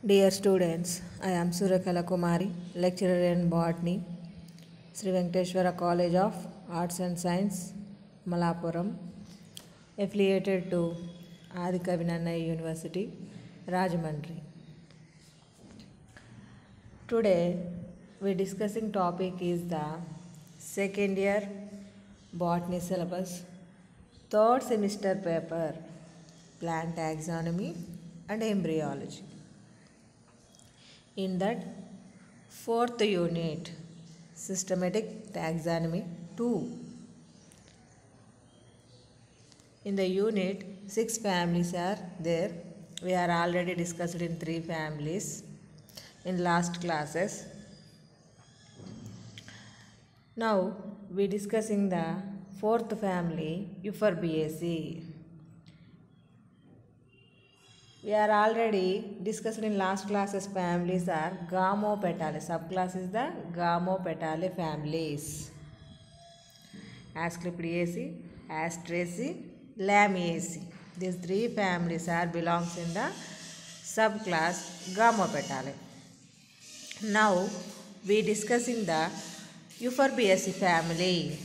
Dear students, I am Surakala Kumari, lecturer in botany, Sri Venkateshwara College of Arts and Science, Malapuram, affiliated to Adi Kavinanna University, Rajahmundry. Today, we discussing topic is the second year botany syllabus, third semester paper, plant taxonomy and embryology. In that fourth unit, systematic taxonomy 2. In the unit, 6 families are there. We are already discussed in 3 families in last classes. Now we discussing the fourth family, Euphorbiaceae. We are already discussed in last classes families are Gamopetalae. Subclass is the Gamopetalae families. Asclepiaceae, Asteraceae, Lamiaceae. These 3 families are belongs in the subclass Gamopetalae. Now we discussing the Euphorbiaceae family.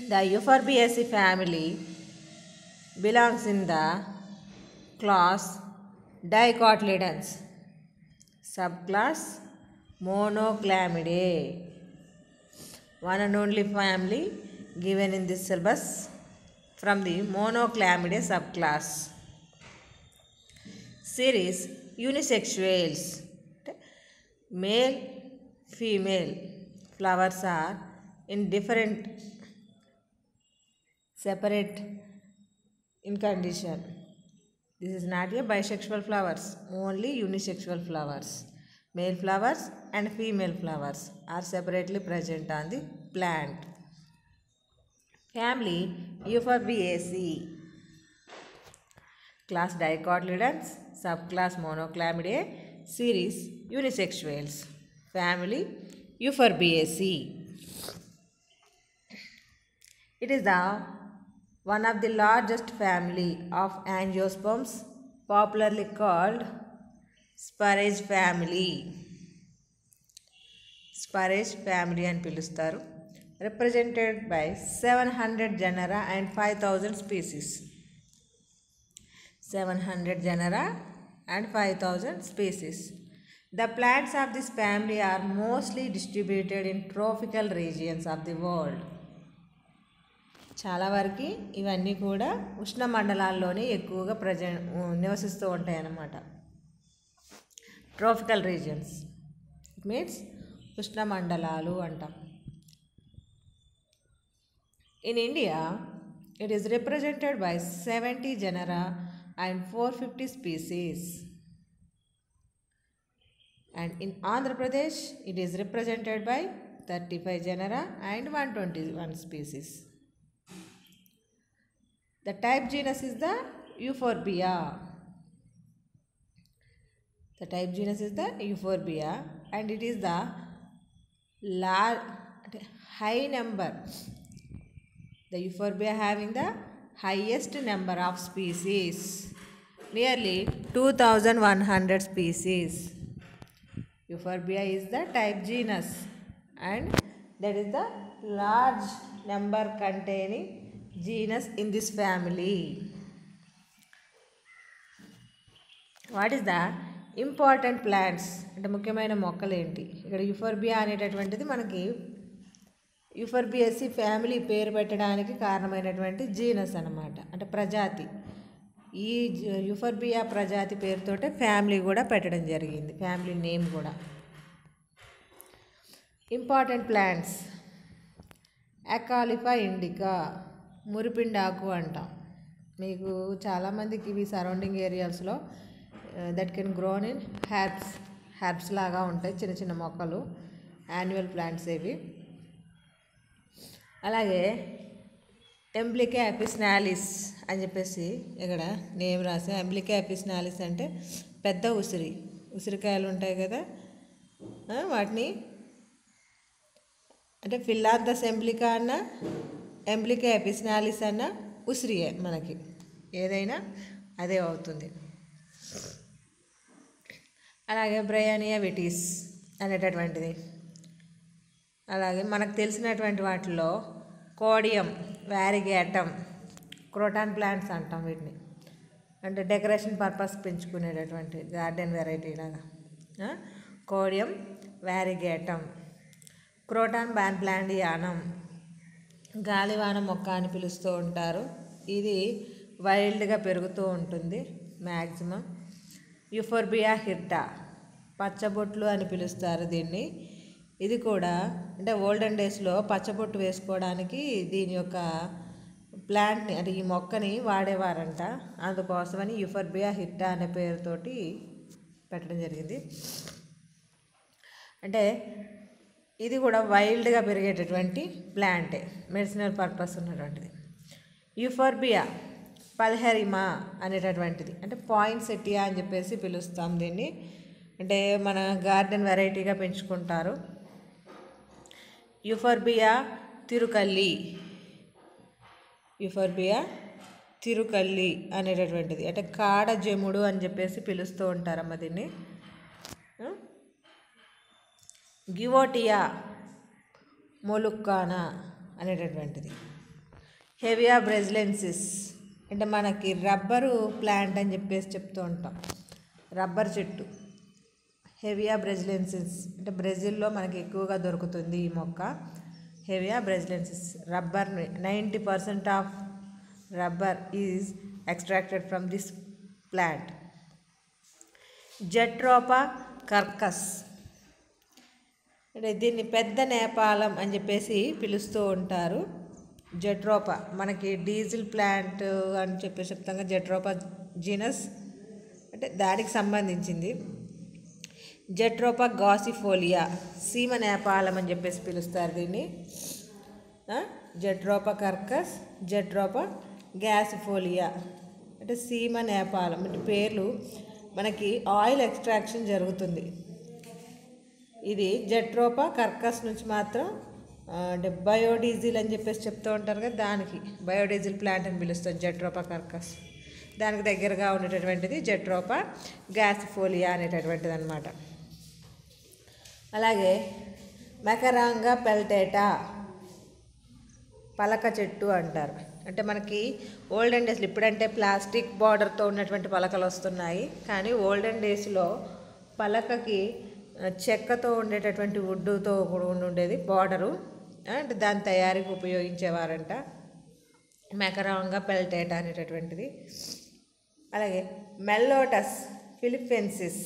The Euphorbiaceae family belongs in the class Dicotyledons, subclass Monoclamidae. One and only family given in this syllabus from the Monoclamidae subclass. Series unisexuals, male, female flowers are in different separate in condition. This is not a bisexual flowers, only unisexual flowers. Male flowers and female flowers are separately present on the plant. Family Euphorbiaceae. Class Dicotyledons, subclass Monoclamidae, series unisexuals. Family Euphorbiaceae. It is the one of the largest family of angiosperms, popularly called Sparaceae family. Sparaceae family and pilustaru, represented by 700 genera and 5,000 species. 700 genera and 5,000 species. The plants of this family are mostly distributed in tropical regions of the world. చాలా వరకు ఇవన్నీ కూడా ఉష్ణ మండలాల్లోనే ఎక్కువగా నివసిస్తూ ఉంటాయి అన్నమాట. Tropical regions it means ఉష్ణ మండలాలు అంటాం. In India it is represented by 70 genera and 450 species. And in Andhra Pradesh it is represented by 35 genera and 121 species. The type genus is the Euphorbia. The type genus is the Euphorbia and it is the high number. The Euphorbia having the highest number of species, nearly 2,100 species. Euphorbia is the type genus and that is the large number containing genus in this family. What is the important plants అంటే ముఖ్యమైన మొక్కలు ఏంటి? ఇక్కడ యూఫోర్బియా అనేటటువంటిది మనకి యూఫోర్బియాసీ family పేరు పెట్టడానికి కారణమైనటువంటి జీనస్ అన్నమాట, అంటే ప్రజాతి. ఈ యూఫోర్బియా ప్రజాతి పేరుతోటే ఫ్యామిలీ కూడా పెట్టడం జరిగింది, ఫ్యామిలీ నేమ్ కూడా. ఇంపార్టెంట్ ప్లాంట్స్ అకాలిఫా ఇండికా, మురిపిండాకు అంటాం. మీకు చాలామందికి ఇవి సరౌండింగ్ ఏరియాస్లో that can grown in herbs లాగా ఉంటాయి, చిన్న చిన్న మొక్కలు, యాన్యువల్ ప్లాంట్స్ ఇవి. అలాగే ఎంబ్లికా ఎపిస్నాలిస్ అని చెప్పేసి ఇక్కడ నేమ్ రాసా. ఎంబ్లికా ఎపిస్నాలిస్ అంటే పెద్ద ఉసిరికాయలు ఉంటాయి కదా, వాటిని అంటే ఫిల్లాంథస్ ఎంబ్లికా అన్న ఎంబ్లికా ఎపిస్నాలిస్ అన్న ఉసిరియే, మనకి ఏదైనా అదే అవుతుంది. అలాగే బ్రయానియా విటీస్ అనేటటువంటిది. అలాగే మనకు తెలిసినటువంటి వాటిలో కోడియం, వ్యారిగేటమ్, క్రోటాన్ ప్లాంట్స్ అంటాం వీటిని. అంటే డెకరేషన్ పర్పస్ పెంచుకునేటటువంటి గార్డెన్ వెరైటీ లాగా. కోడియం, వ్యారిగేటమ్, క్రోటాన్ బాన్ప్లాండియానం, గాలివాన మొక్క అని పిలుస్తూ ఉంటారు. ఇది వైల్డ్గా పెరుగుతూ ఉంటుంది మ్యాక్సిమం. యూఫోర్బియా హిర్టా, పచ్చబొట్లు అని పిలుస్తారు దీన్ని. ఇది కూడా అంటే ఓల్డెన్ డేస్లో పచ్చబొట్టు వేసుకోవడానికి దీని యొక్క ప్లాంట్ని అంటే ఈ మొక్కని వాడేవారంట. అందుకోసమని యూఫోర్బియా హిర్టా అనే పేరుతోటి పెట్టడం జరిగింది. అంటే ఇది కూడా వైల్డ్గా పెరిగేటటువంటి ప్లాంటే, మెడిసినల్ పర్పస్ ఉన్నటువంటిది. యూఫోర్బియా పల్హెరిమా అనేటటువంటిది అంటే పాయిన్సెటియా అని చెప్పేసి పిలుస్తాం దీన్ని. అంటే మన గార్డెన్ వెరైటీగా పెంచుకుంటారు. యూఫోర్బియా తిరుకల్లి, యూఫోర్బియా తిరుకల్లి అనేటటువంటిది అంటే కాడ జముడు అని చెప్పేసి పిలుస్తూ ఉంటారమ్మ దీన్ని. గివోటియా మొలుక్కానా అనేటటువంటిది. హెవియా బ్రెజిలెన్సిస్ అంటే మనకి రబ్బరు ప్లాంట్ అని చెప్పేసి చెప్తూ ఉంటాం, రబ్బర్ చెట్టు. హెవియా బ్రెజిలెన్సిస్ అంటే బ్రెజిల్లో మనకి ఎక్కువగా దొరుకుతుంది ఈ మొక్క. Hevea brasiliensis rubber 90% of rubber is extracted from this plant. Jatropha curcas అంటే దీన్ని పెద్ద నేపాలం అని చెప్పేసి పిలుస్తూ ఉంటారు. జెట్రోపా మనకి డీజిల్ ప్లాంట్ అని చెప్పేసి చెప్తాం కదా, జెట్రోపా జీనస్ అంటే దానికి సంబంధించింది. జెట్రోపా గాసిఫోలియా సీమ నేపాలం అని చెప్పేసి పిలుస్తారు దీన్ని. జెట్రోపా కర్కస్, జెట్రోపా గ్యాసిఫోలియా అంటే సీమ నేపాలం. అంటే పేర్లు మనకి ఆయిల్ ఎక్స్ట్రాక్షన్ జరుగుతుంది. ఇది జెట్రోపా కర్కస్ నుంచి మాత్రం అంటే బయోడీజిల్ అని చెప్పేసి చెప్తూ ఉంటారు కదా, దానికి బయోడీజిల్ ప్లాంట్ అని పిలుస్తారు జెట్రోపా కర్కస్. దానికి దగ్గరగా ఉండేటటువంటిది జెట్రోపా గ్యాసిఫోలియా అనేటటువంటిది అనమాట. అలాగే మెకరాంగా పెల్టేటా పలక చెట్టు అంటారు. అంటే మనకి ఓల్డెన్ డేస్లో, ఇప్పుడంటే ప్లాస్టిక్ బార్డర్తో ఉన్నటువంటి పలకలు వస్తున్నాయి, కానీ ఓల్డెన్ డేస్లో పలకకి చెక్కతో ఉండేటటువంటి వుడ్డుతో కూడా ఉండేది బార్డరు. అంటే దాని తయారీకి ఉపయోగించేవారంట మెకరాంగా పెల్టేటా అనేటటువంటిది. అలాగే మెల్లోటస్ ఫిలిపెన్సిస్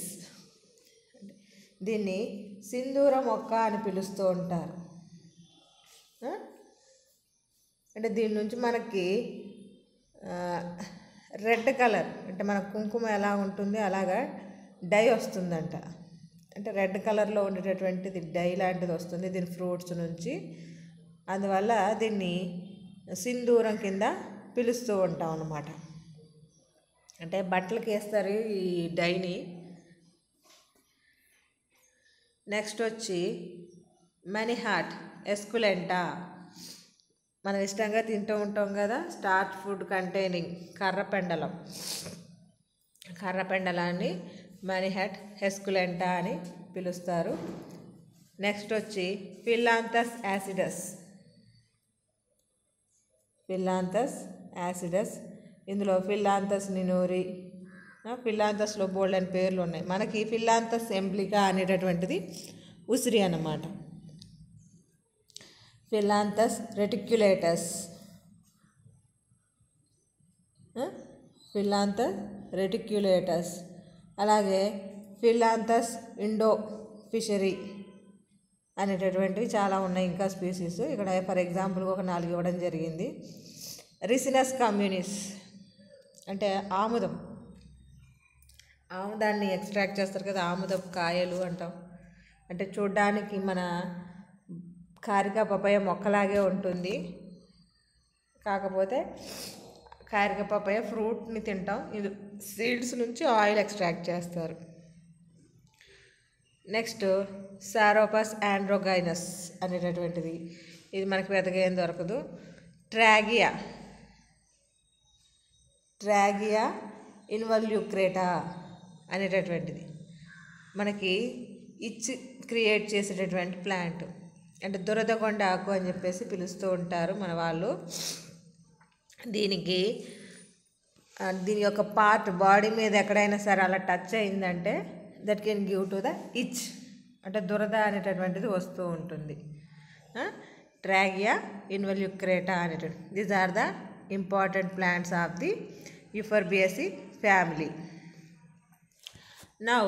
దీన్ని సింధూర మొక్క అని పిలుస్తూ ఉంటారు. అంటే దీని నుంచి మనకి రెడ్ కలర్ అంటే మన కుంకుమ ఎలా ఉంటుంది అలాగా డై వస్తుందంట. అంటే రెడ్ కలర్లో ఉండేటటువంటిది డై లాంటిది వస్తుంది దీని ఫ్రూట్స్ నుంచి. అందువల్ల దీన్ని సింధూరం కింద పిలుస్తూ ఉంటాం అన్నమాట. అంటే బట్టలకి వేస్తారు ఈ డైని. నెక్స్ట్ వచ్చి మనీ-హార్ట్ ఎస్కులెంటా మనం ఇష్టంగా తింటూ ఉంటాం కదా, స్టార్చ్ ఫుడ్ కంటైనింగ్ కర్రపెండలాన్ని మనీ-హార్ట్ ఎస్కులెంటా అని పిలుస్తారు. నెక్స్ట్ వచ్చి ఫిలాంథస్ యాసిడస్. ఇందులో ఫిలాంథస్ నినూరి, ఫిలాంథస్లో బోల్డ్ అని పేర్లు ఉన్నాయి. మనకి ఫిలాంథస్ ఎంబ్లికా అనేటటువంటిది ఉసిరి అన్నమాట. ఫిలాంథస్ రెటిక్యులేటస్, అలాగే ఫిలాంథస్ ఇండో ఫిషరీ అనేటటువంటివి చాలా ఉన్నాయి ఇంకా స్పీసీస్. ఇక్కడ ఫర్ ఎగ్జాంపుల్ ఒక 4 ఇవ్వడం జరిగింది. రిసినస్ కమ్యూనిస్ అంటే ఆముదాన్ని ఎక్స్ట్రాక్ట్ చేస్తారు కదా, ఆముదపు కాయలు అంటాం. అంటే చూడ్డానికి మన కారికా పపాయ మొక్కలాగే ఉంటుంది, కాకపోతే కారికా పపాయ ఫ్రూట్ని తింటాం, ఇది సీడ్స్ నుంచి ఆయిల్ ఎక్స్ట్రాక్ట్ చేస్తారు. నెక్స్ట్ సారోపస్ ఆండ్రోగైనస్ అనేటటువంటిది, ఇది మనకి పెద్దగా ఏం దొరకదు. ట్రాగియా ఇన్వల్యూక్రేటా అనేటటువంటిది. మనకి ఇచ్ క్రియేట్ చేసేటటువంటి ప్లాంట్. అంటే దురదగొండ ఆకు అని చెప్పేసి పిలుస్తూ ఉంటారు మన వాళ్ళు. దీనికి దీని యొక్క పార్ట్ బాడీ మీద ఎక్కడైనా సరే అలా టచ్ అయిందంటే that can give to the itch, అంటే దురద అనేటటువంటిది వస్తూ ఉంటుంది. ట్రాగియా ఇన్వల్యూక్రేటా అనేటువంటి these are the important plants of the Euphorbiaceae family. Now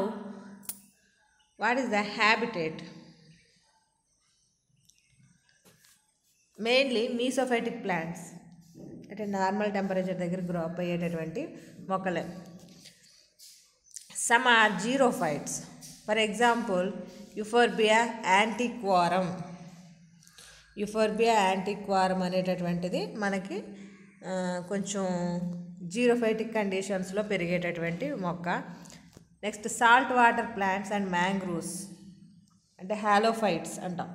what is the habitat? Mainly mesophytic plants, అంటే నార్మల్ టెంపరేచర్ దగ్గర గ్రో అప్ అయ్యేటటువంటి మొక్కలే. Some are xerophytes. For example Euphorbia antiquorum. Euphorbia antiquorum అనేటటువంటిది మనకి కొంచెం xerophytic కండిషన్స్లో పెరిగేటటువంటి మొక్క. Next salt water plants and mangroves, అంటే హాలోఫైట్స్ అంటాం.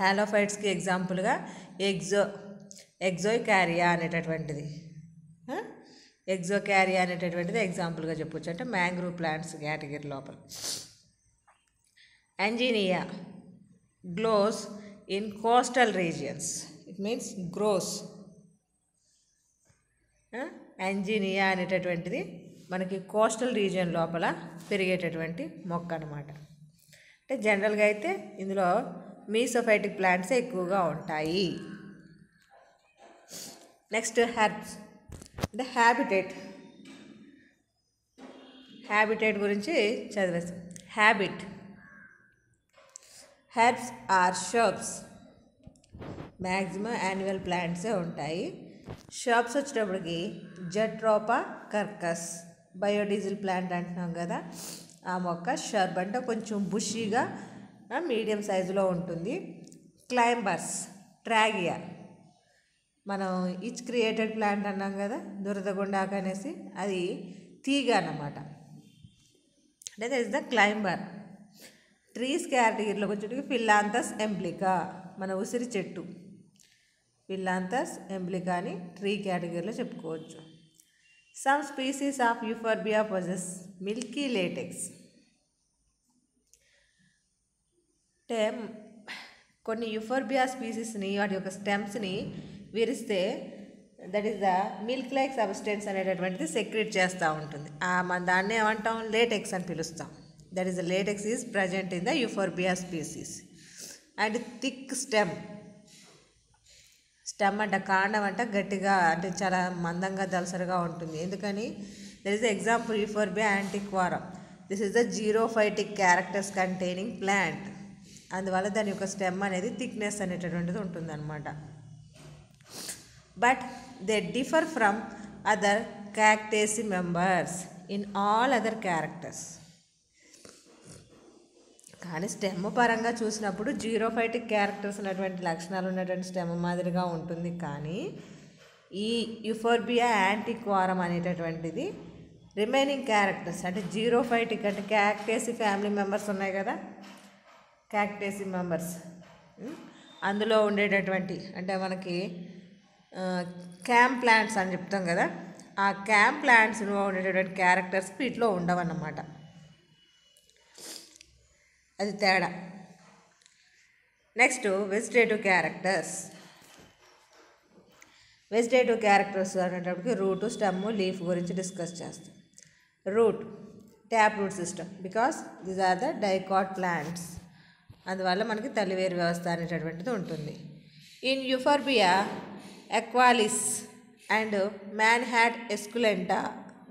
హాలోఫైట్స్కి ఎగ్జాంపుల్గా ఎగ్జోకారియా అనేటటువంటిది ఎగ్జాంపుల్గా చెప్పొచ్చు, అంటే మ్యాంగ్రూవ్ ప్లాంట్స్ కేటగిరీ లోపల. అంజీనియా grows in coastal regions, it means grows. అంజీనియా అనేటటువంటిది మనకి కోస్టల్ రీజియన్ లోపల పెరిగేటటువంటి మొక్క అనమాట. అంటే జనరల్గా అయితే ఇందులో మీసోఫైటిక్ ప్లాంట్స్ ఎక్కువగా ఉంటాయి. నెక్స్ట్ హెర్బ్స్, అంటే హ్యాబిటేట్ గురించి చదివేస్తాం. Herbs are shrubs, maximum annual ప్లాంట్సే ఉంటాయి. షర్బ్స్ వచ్చేటప్పటికి జట్రోపా కర్కస్, బయోడీజిల్ ప్లాంట్ అంటున్నాం కదా ఆ మొక్క. షర్బ్ అంటే కొంచెం బుషీగా మీడియం సైజులో ఉంటుంది. క్లైంబర్స్, ట్రాగియా, మనం ఇచ్ క్రియేటెడ్ ప్లాంట్ అన్నాం కదా దురదగొండాకు అనేసి, అది తీగ అన్నమాట, అంటే that is the climber. Trees కేటగిరీలోకి వచ్చేటికి ఫిల్లాంథస్ ఎంబ్లికా, మన ఉసిరి చెట్టు, ఫిల్లాంథస్ ఎంబ్లికా అని ట్రీ కేటగిరీలో చెప్పుకోవచ్చు. Some species of Euphorbia possess milky latex, అంటే కొన్ని యూఫోర్బియా స్పీసీస్ని వాటి యొక్క స్టెమ్స్ని విరిస్తే that is the milk like substance అనేటటువంటిది సెక్రెట్ చేస్తూ ఉంటుంది. మన దాన్ని ఏమంటాం, లేటెక్స్ అని పిలుస్తాం. That is the latex is present in the Euphorbia species. And thick stem అంటే కాండం అంటే గట్టిగా, అంటే చాలా మందంగా దలసరిగా ఉంటుంది. ఎందుకని? That is the example Euphorbia antiquorum. This is the xerophytic characters containing plant. అందువల్ల దాని యొక్క స్టెమ్ అనేది థిక్నెస్ అనేటటువంటిది ఉంటుందన్నమాట. But they differ from other Cactaceae members in all other characters. కానీ స్టెమ్ పరంగా చూసినప్పుడు జీరోఫైటిక్ క్యారెక్టర్స్ ఉన్నటువంటి లక్షణాలు ఉన్నటువంటి స్టెమ్ మాదిరిగా ఉంటుంది. కానీ ఈ యూఫోర్బియా యాంటిక్వారం అనేటటువంటిది రిమైనింగ్ క్యారెక్టర్స్, అంటే జీరోఫైటిక్, అంటే క్యాక్టేసి ఫ్యామిలీ మెంబర్స్ ఉన్నాయి కదా, క్యాక్టేసి మెంబర్స్, అందులో ఉండేటటువంటి, అంటే మనకి క్యాంప్ ప్లాంట్స్ అని చెప్తాం కదా, ఆ క్యాంప్ ప్లాంట్స్లో ఉండేటటువంటి క్యారెక్టర్స్ వీటిలో ఉండవన్నమాట. అది తేడా. Next vegetative characters. Vegetative characters అనేటప్పటికి రూట్, స్టెమ్, లీఫ్ గురించి డిస్కస్ చేస్తాం. Root, tap root system, because these are the dicot plants. అందువల్ల మనకి తల్లివేరు వ్యవస్థ అనేటటువంటిది ఉంటుంది. In Euphorbia equalis and Manihot esculenta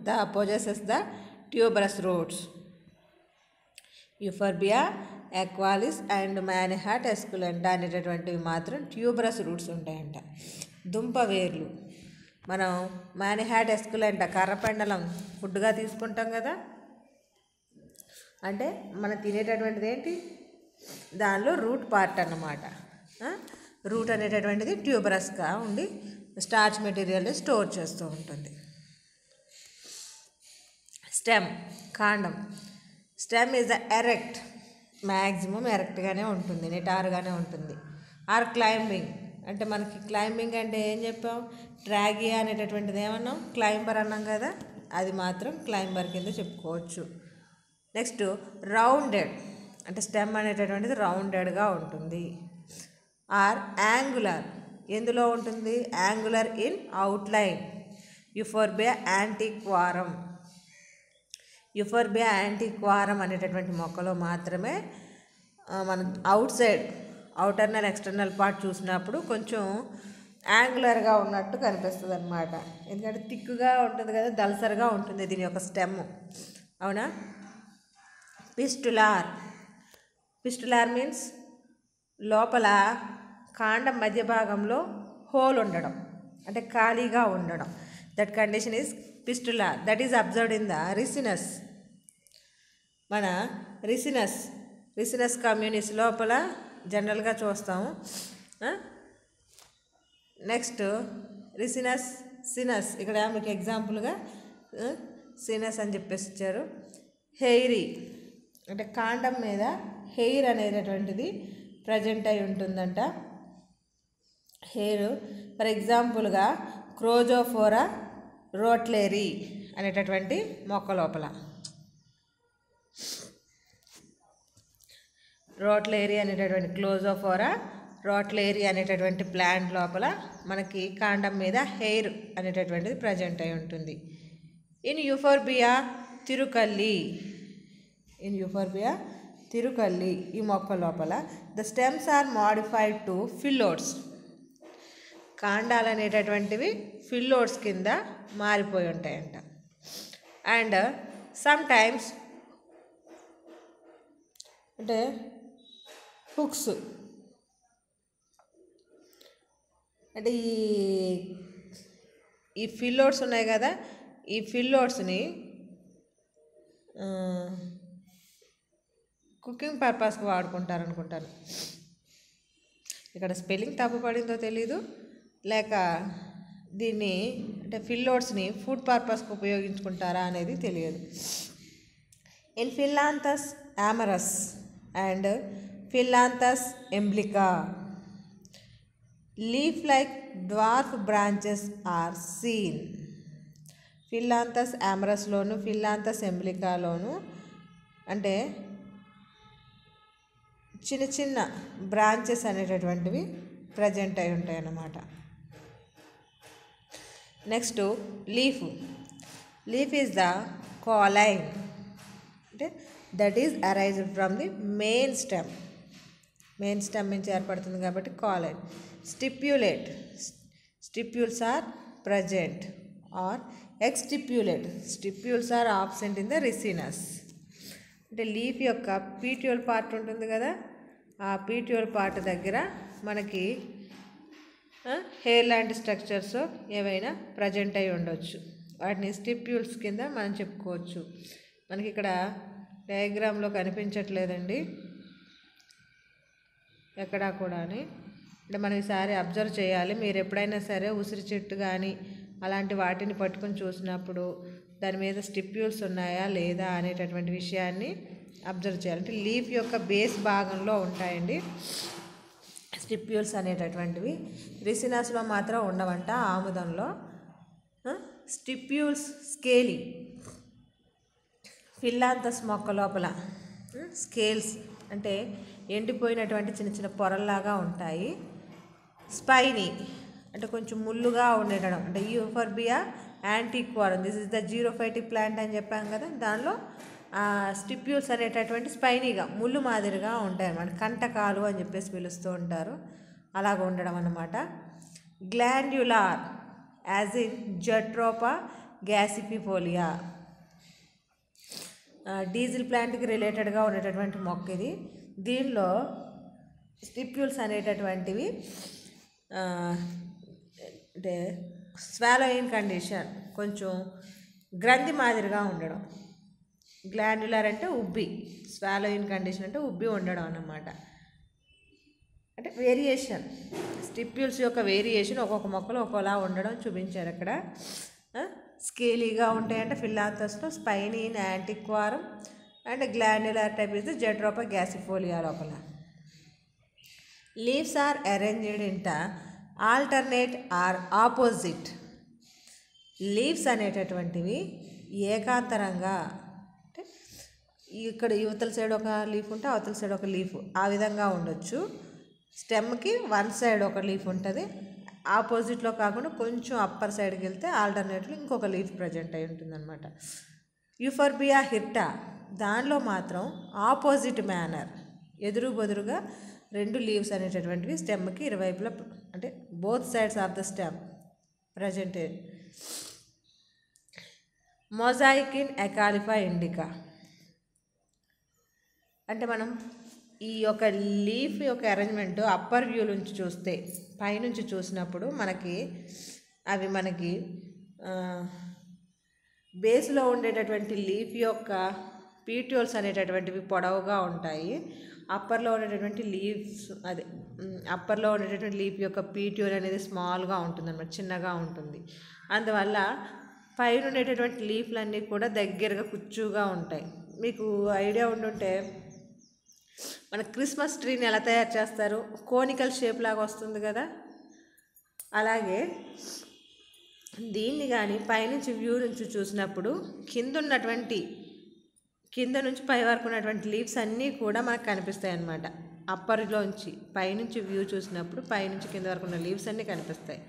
the possesses the tuberous roots. Euphorbia equalis and Manihot esculenta అనేటటువంటివి మాత్రం ట్యూబరస్ రూట్స్ ఉంటాయంట, దుంప వేర్లు. మనం మ్యాన్హాట్ ఎస్కులెంటా కర్రపెండలం ఫుడ్గా తీసుకుంటాం కదా, అంటే మనం తినేటటువంటిది ఏంటి, దానిలో రూట్ పార్ట్ అన్నమాట. రూట్ అనేటటువంటిది ట్యూబరస్గా ఉండి స్టార్చ్ మెటీరియల్ని స్టోర్ చేస్తూ ఉంటుంది. స్టెమ్, కాండం. Stem is the erect, maximum ఎరెక్ట్గానే ఉంటుంది, నిటారుగానే ఉంటుంది. ఆర్ క్లైంబింగ్, అంటే మనకి క్లైంబింగ్ అంటే ఏం చెప్పాం, ట్రాగియా అనేటటువంటిది ఏమన్నాం, క్లైంబర్ అన్నాం కదా, అది మాత్రం క్లైంబర్ కింద చెప్పుకోవచ్చు. నెక్స్ట్ రౌండెడ్, అంటే స్టెమ్ అనేటటువంటిది రౌండెడ్గా ఉంటుంది. ఆర్ యాంగులర్, ఎందులో ఉంటుంది? Angular in outline. Euphorbia antiquorum. Euphorbia antiquorum అనేటటువంటి మొక్కలో మాత్రమే మనం outside outernal external part చూసినప్పుడు కొంచెం యాంగులర్గా ఉన్నట్టు కనిపిస్తుంది అనమాట. ఎందుకంటే థిక్గా ఉంటుంది కదా, దల్సర్గా ఉంటుంది దీని యొక్క స్టెమ్. అవునా? పిస్టులార్. పిస్టులార్ మీన్స్ లోపల కాండం మధ్య భాగంలో హోల్ ఉండడం, అంటే ఖాళీగా ఉండడం. That condition is fistular. That is observed in the Ricinus. మన రిసినస్ కమ్యూనిస్ లోపల జనరల్గా చూస్తాము. నెక్స్ట్ సినస్, ఇక్కడ మీకు ఎగ్జాంపుల్గా సినస్ అని చెప్పేసి ఇచ్చారు. హెయిరీ, అంటే కాండం మీద హెయిర్ అనేటటువంటిది ప్రజెంట్ అయి ఉంటుందంట. హెయిర్ ఫర్ ఎగ్జాంపుల్గా క్రోజోఫోరా రోట్లేరీ అనేటటువంటి మొక్క లోపల, రోట్లేరీ అనేటటువంటి క్లోజోఫోరా రోట్లేరీ అనేటటువంటి ప్లాంట్ లోపల మనకి కాండం మీద హెయిర్ అనేటటువంటిది ప్రజెంట్ అయి ఉంటుంది. ఇన్ యుఫోర్బియా తిరుకల్లి ఈ మొక్క లోపల the stems are modified to phyllodes. కాండాలు అనేటటువంటివి ఫిల్లోడ్స్ కింద మారిపోయి ఉంటాయంట. అండ్ సమ్ టైమ్స్ అంటే హుక్స్, అంటే ఈ ఫిల్లోడ్స్ ఉన్నాయి కదా, ఈ ఫిల్లోడ్స్ని కుకింగ్ పర్పస్కి వాడుకుంటారు అనుకుంటాను. ఇక్కడ స్పెల్లింగ్ తప్పు పడిందో తెలీదు, లేక దీన్ని అంటే ఫిల్లోడ్స్ని ఫుడ్ పర్పస్కి ఉపయోగించుకుంటారా అనేది తెలియదు. In Phyllanthus amarus and Phyllanthus emblica leaf like dwarf branches are seen. Phyllanthus ఆమరస్లోను ఫిల్లాంథస్ ఎంబ్లికాలోను అంటే చిన్న చిన్న బ్రాంచెస్ అనేటటువంటివి ప్రజెంట్ అయి ఉంటాయి అన్నమాట. Next leaf is the cauline, అంటే that is arised from the main stem నుంచి ఏర్పడుతుంది కాబట్టి cauline. Stipules are present or stipules are absent in the Ricinus. అంటే లీఫ్ యొక్క పీట్యూల్ పార్ట్ ఉంటుంది కదా, ఆ పీట్యూల్ పార్ట్ దగ్గర మనకి హెయిర్ లాంటి స్ట్రక్చర్స్ ఏవైనా ప్రజెంట్ అయి ఉండొచ్చు. వాటిని స్టిప్యూల్స్ కింద మనం చెప్పుకోవచ్చు. మనకి ఇక్కడ డయాగ్రామ్లో కనిపించట్లేదండి ఎక్కడా కూడా. అంటే మనం ఈసారి అబ్జర్వ్ చేయాలి. మీరు ఎప్పుడైనా సరే ఉసిరి చెట్టు కానీ అలాంటి వాటిని పట్టుకొని చూసినప్పుడు దాని మీద స్టిప్యూల్స్ ఉన్నాయా లేదా అనేటటువంటి విషయాన్ని అబ్జర్వ్ చేయాలి. అంటే లీఫ్ యొక్క బేస్ భాగంలో ఉంటాయండి స్టిప్యూల్స్ అనేటటువంటివి. రిసినస్లో మాత్రం ఉండవంట, ఆముదంలో. స్టిప్యూల్స్ స్కేలీ, ఫిల్లాంథస్ మొక్క లోపల స్కేల్స్ అంటే ఎండిపోయినటువంటి చిన్న చిన్న పొరల్లాగా ఉంటాయి. స్పైనీ అంటే కొంచెం ముళ్ళుగా ఉండడం, అంటే యూఫోర్బియా antiquorum, this is the జీరోఫైటిక్ plant అని చెప్పాం కదా, దానిలో స్టిప్యూల్స్ అనేటటువంటి స్పైనీగా ముళ్ళు మాదిరిగా ఉంటాయి అన్నమాట. కంటకాలు అని చెప్పేసి పిలుస్తూ ఉంటారు, అలాగ ఉండడం అన్నమాట. గ్లాండ్యులార్ యాజ్ ఇన్ జట్రోపా గ్యాసిఫిఫోలియా, డీజిల్ ప్లాంట్కి రిలేటెడ్గా ఉండేటటువంటి మొక్క ఇది. దీనిలో స్టిప్యూల్స్ అనేటటువంటివి అంటే స్వాలోయింగ్ కండిషన్, కొంచెం గ్రంథి మాదిరిగా ఉండడం. గ్లాండ్యులర్ అంటే ఉబ్బి, స్వాలోయింగ్ కండిషన్ అంటే ఉబ్బి ఉండడం అన్నమాట. అంటే వేరియేషన్, స్టిప్యూల్స్ యొక్క వేరియేషన్ ఒక్కొక్క మొక్కలో ఒక్కోలా ఉండడం చూపించారు అక్కడ. స్కేలీగా ఉంటాయంటే ఫిల్లాంథస్లో, spiny in antiquorum and glandular type is the Jatropha gossypifolia లోపల. Leaves are arranged in alternate or opposite. Leaves అనేటటువంటివి ఏకాంతరంగా అంటే ఇక్కడ యువతల సైడ్ ఒక లీఫ్ ఉంటే అవతల సైడ్ ఒక లీఫ్, ఆ విధంగా ఉండొచ్చు. స్టెమ్కి వన్ సైడ్ ఒక లీఫ్ ఉంటుంది, ఆపోజిట్లో కాకుండా కొంచెం అప్పర్ సైడ్కి వెళ్తే ఆల్టర్నేటివ్లో ఇంకొక లీఫ్ ప్రజెంట్ అయి ఉంటుంది అనమాట. యూఫర్బియా హిర్టా దానిలో మాత్రం ఆపోజిట్ మేనర్, ఎదురు బెదురుగా 2 లీవ్స్ అనేటటువంటివి స్టెమ్కి ఇరువైపులా, అంటే both sides of the stem present. Mosaic in Acalypha indica అంటే మనం ఈ యొక్క లీఫ్ యొక్క అరేంజ్మెంట్ అప్పర్ వ్యూ నుంచి చూస్తే, పైనుంచి చూసినప్పుడు మనకి బేస్లో ఉండేటటువంటి లీఫ్ యొక్క పీట్యూల్స్ అనేటటువంటివి పొడవుగా ఉంటాయి. అప్పర్లో ఉండేటటువంటి లీఫ్ యొక్క పీట్యూల్ అనేది స్మాల్గా ఉంటుంది అన్నమాట, చిన్నగా ఉంటుంది. అందువల్ల పైన ఉండేటటువంటి లీఫ్లన్నీ కూడా దగ్గరగా కుచ్చుగా ఉంటాయి. మీకు ఐడియా ఉండుంటే మన క్రిస్మస్ ట్రీని ఎలా తయారు చేస్తారు, కోనికల్ షేప్ లాగా వస్తుంది కదా, అలాగే దీన్ని కానీ పైనుంచి వ్యూ నుంచి చూసినప్పుడు కింద నుంచి పై వరకు ఉన్నటువంటి లీవ్స్ అన్నీ కూడా మనకు కనిపిస్తాయి అన్నమాట. అప్పర్లోంచి పైనుంచి వ్యూ చూసినప్పుడు పైనుంచి కింద వరకు ఉన్న లీవ్స్ అన్నీ కనిపిస్తాయి.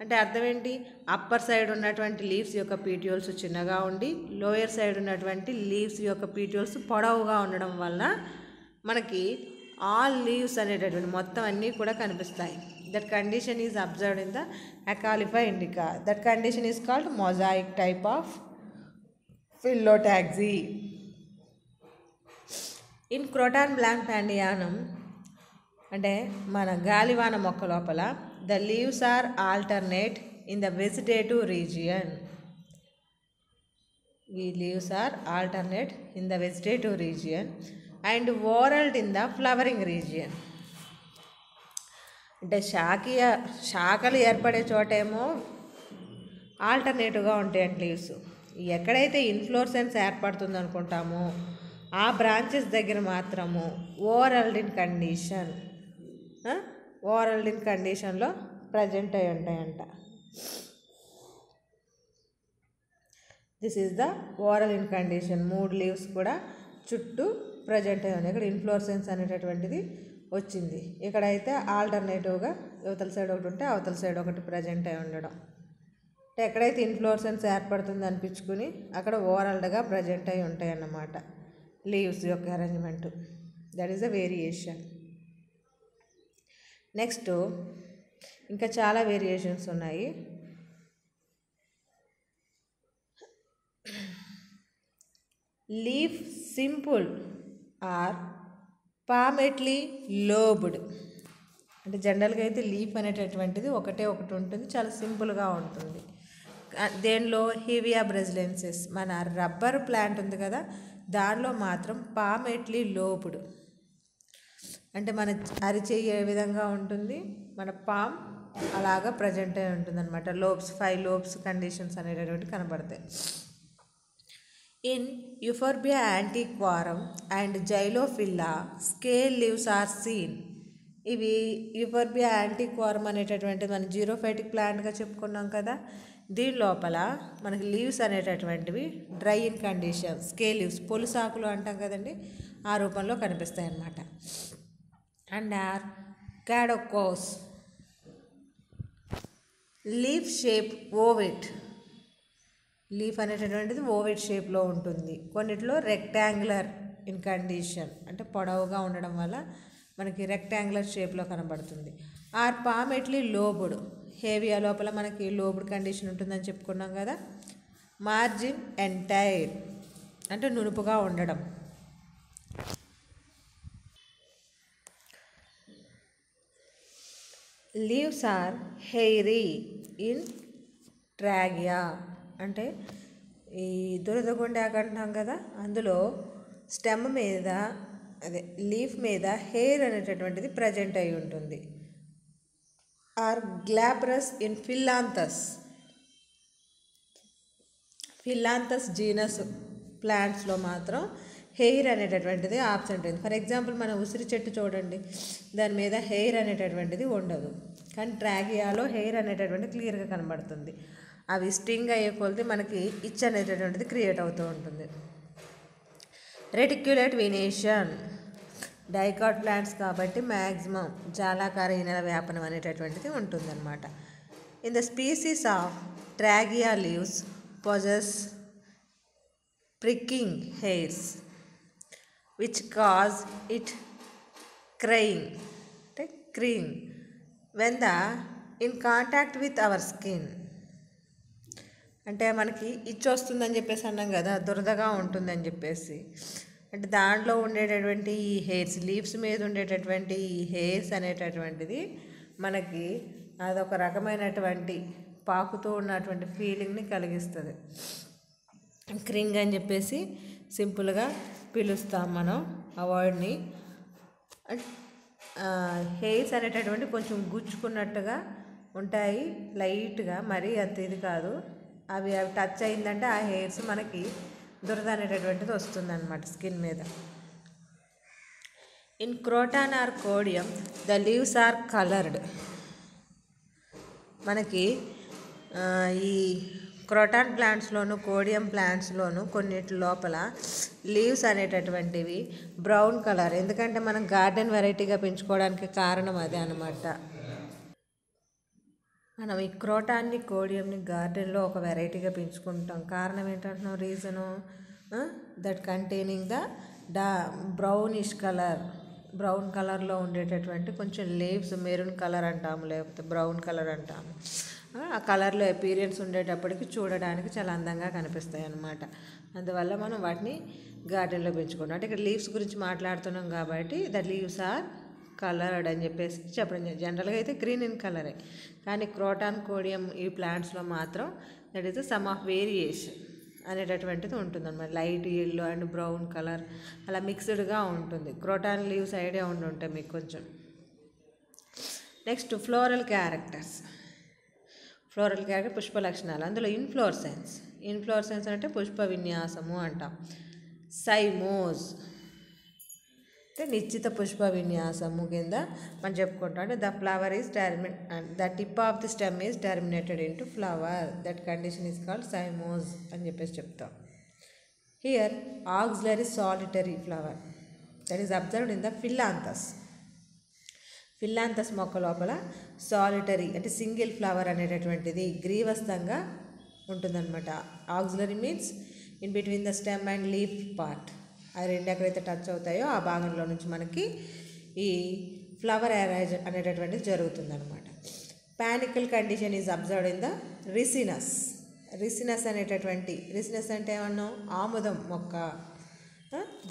అంటే అర్థం ఏంటి, అప్పర్ సైడ్ ఉన్నటువంటి లీవ్స్ యొక్క పీట్యూల్స్ చిన్నగా ఉండి లోయర్ సైడ్ ఉన్నటువంటి లీవ్స్ యొక్క పీట్యూల్స్ పొడవుగా ఉండడం వల్ల మనకి ఆల్ లీవ్స్ అనేటటువంటి మొత్తం అన్నీ కూడా కనిపిస్తాయి. That condition is observed in the Acalypha indica. That condition is called mosaic type of phyllotaxy. In Croton bonplandianum అంటే మన గాలివాన మొక్క లోపల the leaves are alternate in the vegetative region. ఈ leaves are alternate in the vegetative region and whorled in the flowering region. అంటే శాఖలు ఏర్పడే చోటేమో ఆల్టర్నేటివ్గా ఉంటాయండి లీవ్స్. ఎక్కడైతే ఇన్ఫ్లోరెసెన్స్ ఏర్పడుతుంది అనుకుంటామో ఆ బ్రాంచెస్ దగ్గర మాత్రము whorled in కండిషన్లో ప్రజెంట్ అయి ఉంటాయంట. This is the whorled in condition. 3 leaves కూడా చుట్టూ ప్రజెంట్ అయి ఉన్నాయి. ఇక్కడ ఇన్ఫ్లోరెసెన్స్ అనేటటువంటిది వచ్చింది. ఇక్కడైతే ఆల్టర్నేటివ్గా యువతల సైడ్ ఒకటి ఉంటే అవతల సైడ్ ఒకటి ప్రజెంట్ అయి ఉండడం. అంటే ఎక్కడైతే ఇన్ఫ్లోరెసెన్స్ ఏర్పడుతుంది అనిపించుకుని అక్కడ ఓవరాల్గా ప్రజెంట్ అయి ఉంటాయి అన్నమాట లీవ్స్ యొక్క arrangement. That is the variation. Next ఇంకా చాలా వేరియేషన్స్ ఉన్నాయి. Leaf simple or palmately lobed. అంటే జనరల్గా అయితే లీఫ్ అనేటటువంటిది ఒకటి ఉంటుంది, చాలా సింపుల్గా ఉంటుంది. దేనిలో హీవియా బ్రెజిలెన్సిస్ మన రబ్బర్ ప్లాంట్ ఉంది కదా, దానిలో మాత్రం పామెట్లీ లోబ్డ్. అంటే మన అరిచేయి ఏ విధంగా ఉంటుంది, మన పామ్ అలాగా ప్రజెంట్ అయి ఉంటుంది అనమాట. 5 లోబ్స్ కండిషన్స్ అనేటటువంటి కనబడతాయి. In Euphorbia antiquorum and xylophylla scale leaves are seen. ఇవి యూఫోర్బియా యాంటిక్వారం అనేటటువంటిది మనం జీరోఫైటిక్ ప్లాంట్గా చెప్పుకున్నాం కదా, దీని లోపల మనకి లీవ్స్ అనేటటువంటివి dry in condition, scale leaves పొలుసాకులు అంటాం కదండి, ఆ రూపంలో కనిపిస్తాయి అన్నమాట. And or caducous. Leaf shape ovate. Leaf అనేటటువంటిది ఓవెట్ షేప్లో ఉంటుంది. కొన్నిట్లో రెక్టాంగులర్ ఇన్ కండిషన్, అంటే పొడవుగా ఉండడం వల్ల మనకి రెక్టాంగులర్ షేప్లో కనబడుతుంది. ఆర్ పామెట్లీ లోబుడ్. హేవియా లోపల మనకి లోబుడ్ కండిషన్ ఉంటుందని చెప్పుకున్నాం కదా. మార్జిన్ ఎంటైర్ అంటే నునుపుగా ఉండడం. Leaves are hairy in Tragia. అంటే ఈ దురదగొండాక అంటున్నాం కదా, అందులో స్టెమ్ మీద లీఫ్ మీద హెయిర్ అనేటటువంటిది ప్రజెంట్ అయి ఉంటుంది. Or glabrous in Phyllanthus. Phyllanthus genus ప్లాంట్స్లో మాత్రం హెయిర్ అనేటటువంటిది ఆబ్సెంట్ అయింది. ఫర్ ఎగ్జాంపుల్ మన ఉసిరి చెట్టు చూడండి, దాని మీద హెయిర్ అనేటటువంటిది ఉండదు, కానీ ట్రాగియాలో హెయిర్ అనేటటువంటిది క్లియర్గా కనబడుతుంది. అవి స్టింగ్ అయ్యే కొలిది మనకి ఇచ్ అనేటటువంటిది క్రియేట్ అవుతూ ఉంటుంది. Reticulate venation. డైకాట్ ప్లాంట్స్ కాబట్టి మ్యాక్సిమం జాలాకార ఈనెల వ్యాపనం అనేటటువంటిది ఉంటుందన్నమాట. In the species of Tragia leaves possess pricking hairs which cause it crying అంటే క్రీయింగ్ when the in contact with our skin. అంటే మనకి ఇచ్చి వస్తుందని చెప్పేసి అన్నాం కదా, దురదగా ఉంటుందని చెప్పేసి. అంటే దాంట్లో ఉండేటటువంటి ఈ హెయిర్స్, లీవ్స్ మీద ఉండేటటువంటి ఈ హెయిర్స్ అనేటటువంటిది మనకి అదొక రకమైనటువంటి పాకుతూ ఉన్నటువంటి ఫీలింగ్ని కలిగిస్తుంది. క్రింగ్ అని చెప్పేసి సింపుల్గా పిలుస్తాం మనం ఆ వర్డ్ని. హెయిర్స్ అనేటటువంటి కొంచెం గుచ్చుకున్నట్టుగా ఉంటాయి, లైట్గా, మరీ అంత ఇది కాదు. అవి టచ్ అయిందంటే ఆ హెయిర్స్ మనకి దురద అనేటటువంటిది వస్తుందన్నమాట స్కిన్ మీద. In croton or codiaeum the leaves are coloured. మనకి ఈ క్రోటాన్ ప్లాంట్స్లోను కోడియం ప్లాంట్స్లోను కొన్నిటి లోపల లీవ్స్ అనేటటువంటివి బ్రౌన్ కలర్, ఎందుకంటే మనం గార్డెన్ వెరైటీగా పెంచుకోవడానికి కారణం అదే అనమాట. మనం ఈ క్రోటాన్ని కోడియంని గార్డెన్లో ఒక వెరైటీగా పెంచుకుంటాం. కారణం ఏంటంటున్నాం, reason that containing the brownish colour, brown కలర్లో ఉండేటటువంటి కొంచెం లీవ్స్ మెరూన్ కలర్ అంటాము, లేకపోతే బ్రౌన్ కలర్ అంటాము. ఆ కలర్లో అపీరియన్స్ ఉండేటప్పటికి చూడడానికి చాలా అందంగా కనిపిస్తాయి అన్నమాట. అందువల్ల మనం వాటిని గార్డెన్లో పెంచుకుంటాం. అంటే ఇక్కడ లీవ్స్ గురించి మాట్లాడుతున్నాం కాబట్టి ద లీవ్స్ ఆర్ కలర్డ్ అని చెప్పేసి చెప్పడం. జనరల్గా అయితే గ్రీన్ ఇన్ కలరే, కానీ క్రోటాన్ కోడియం ఈ ప్లాంట్స్లో మాత్రం that is some of variation అనేటటువంటిది ఉంటుందన్నమాట. Light yellow and brown colour అలా మిక్స్డ్గా ఉంటుంది. క్రోటాన్ లీవ్స్ ఐడియా ఉంటాయి మీకు కొంచెం. Next floral characters. Floral character Pushpa లక్షణాలు. అందులో ఇన్ఫ్లోరసెన్స్. ఇన్ఫ్లోరసెన్స్ అంటే పుష్ప విన్యాసము అంటాం. సైమోజ్ అంటే నిశ్చిత పుష్ప విన్యాసము కింద మనం చెప్పుకుంటాం. అంటే the flower is the tip of the stem is terminated into flower, that condition is called cymose అని చెప్పేసి చెప్తాం. Here axillary solitary flower that is observed in the Phyllanthus. Phyllanthus మొక్క లోపల సాలిటరీ అంటే సింగిల్ ఫ్లవర్ అనేటటువంటిది గ్రీవస్థంగా ఉంటుందన్నమాట. Axillary means in between the stem and leaf part. ఆ రెండు ఎక్కడైతే టచ్ అవుతాయో ఆ భాగంలో నుంచి మనకి ఈ ఫ్లవర్ అరేంజ్ అనేటటువంటిది జరుగుతుందన్నమాట. Panicle condition is observed in the Ricinus. Ricinus అనేటటువంటి, రిసినస్ అంటే ఏమన్నాం, ఆముదం మొక్క.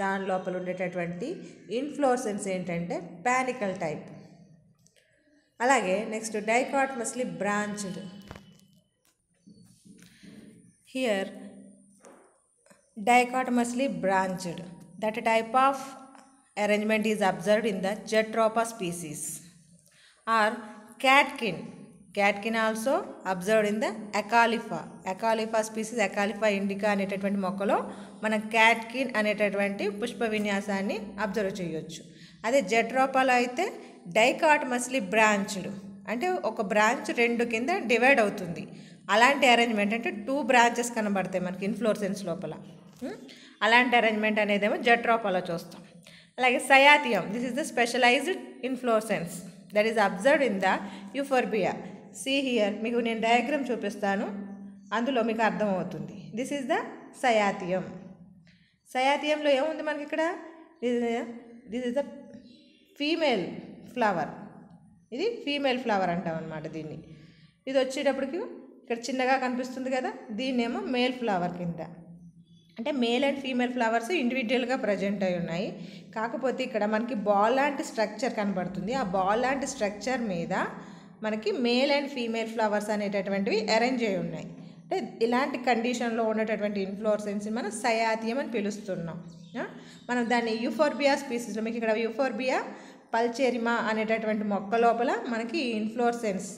దాని లోపల ఉండేటటువంటి ఇన్ఫ్లోరసెన్స్ ఏంటంటే పానికల్ టైప్. అలాగే next dichotomously branched. Here dichotomously branched. That type of arrangement is observed in the Jatropha species. Or catkin. Catkin also observed in the Acalypha. Acalypha species, Acalypha indica అనేటటువంటి మొక్కలో మనం catkin అనేటటువంటి Pushpa విన్యాసాన్ని observe చేయొచ్చు. అదే జట్రోపాలో అయితే డైకాటమస్లీ branched అంటే ఒక branch రెండు కింద డివైడ్ అవుతుంది. అలాంటి అరేంజ్మెంట్ అంటే 2 బ్రాంచెస్ కనబడతాయి మనకి ఇన్ఫ్లోరసెన్స్ లోపల. అలాంటి అరేంజ్మెంట్ అనేదేమో జట్రోపాలో చూస్తాం. అలాగే cyathium, this is the specialised inflorescence that is observed in the Euphorbia. See here, మీకు నేను డయాగ్రామ్ చూపిస్తాను, అందులో మీకు అర్థమవుతుంది. This is the cyathium. సయాథియంలో ఏముంది మనకి ఇక్కడ, this is the female flower. ఇది ఫీమేల్ ఫ్లవర్ అంటాం అనమాట దీన్ని. ఇది వచ్చేటప్పటికి ఇక్కడ చిన్నగా కనిపిస్తుంది కదా, దీన్నేమో మేల్ ఫ్లవర్ కింద. అంటే మేల్ అండ్ ఫీమేల్ ఫ్లవర్స్ ఇండివిజువల్గా ప్రజెంట్ అయి ఉన్నాయి. కాకపోతే ఇక్కడ మనకి బాల్ లాంటి స్ట్రక్చర్ కనబడుతుంది. ఆ బాల్ లాంటి స్ట్రక్చర్ మీద మనకి మేల్ అండ్ ఫీమేల్ ఫ్లవర్స్ అనేటటువంటివి అరేంజ్ అయి ఉన్నాయి. అంటే ఇలాంటి కండిషన్లో ఉన్నటువంటి ఇన్ఫ్లోరసెన్స్ మనం సయాథియం అని పిలుస్తున్నాం. మనం దాన్ని యూఫోర్బియా స్పీసీస్లో, మీకు ఇక్కడ యూఫోర్బియా పల్చేరిమా అనేటటువంటి మొక్క లోపల మనకి ఇన్ఫ్లోరసెన్స్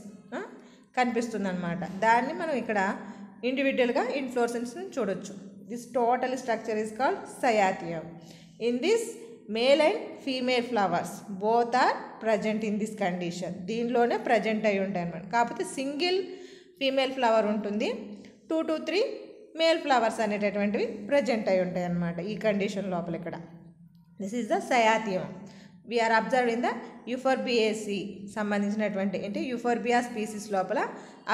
కనిపిస్తుంది అనమాట. దాన్ని మనం ఇక్కడ ఇండివిజువల్గా ఇన్ఫ్లోరసెన్స్ని చూడొచ్చు. This total structure is called cyathium. In this male and female flowers both are present in this condition. దీనిలోనే ప్రజెంట్ అయి ఉంటాయి అన్నమాట. కాకపోతే సింగిల్ ఫీమేల్ ఫ్లవర్ ఉంటుంది, 2 to 3 మేల్ ఫ్లవర్స్ అనేటటువంటివి ప్రజెంట్ అయి ఉంటాయి అన్నమాట ఈ కండిషన్ లోపల. ఇక్కడ this is the cyathium we are observed in the Euphorbiaceae సంబంధించినటువంటి అంటే యూఫోర్బియా స్పీసీస్ లోపల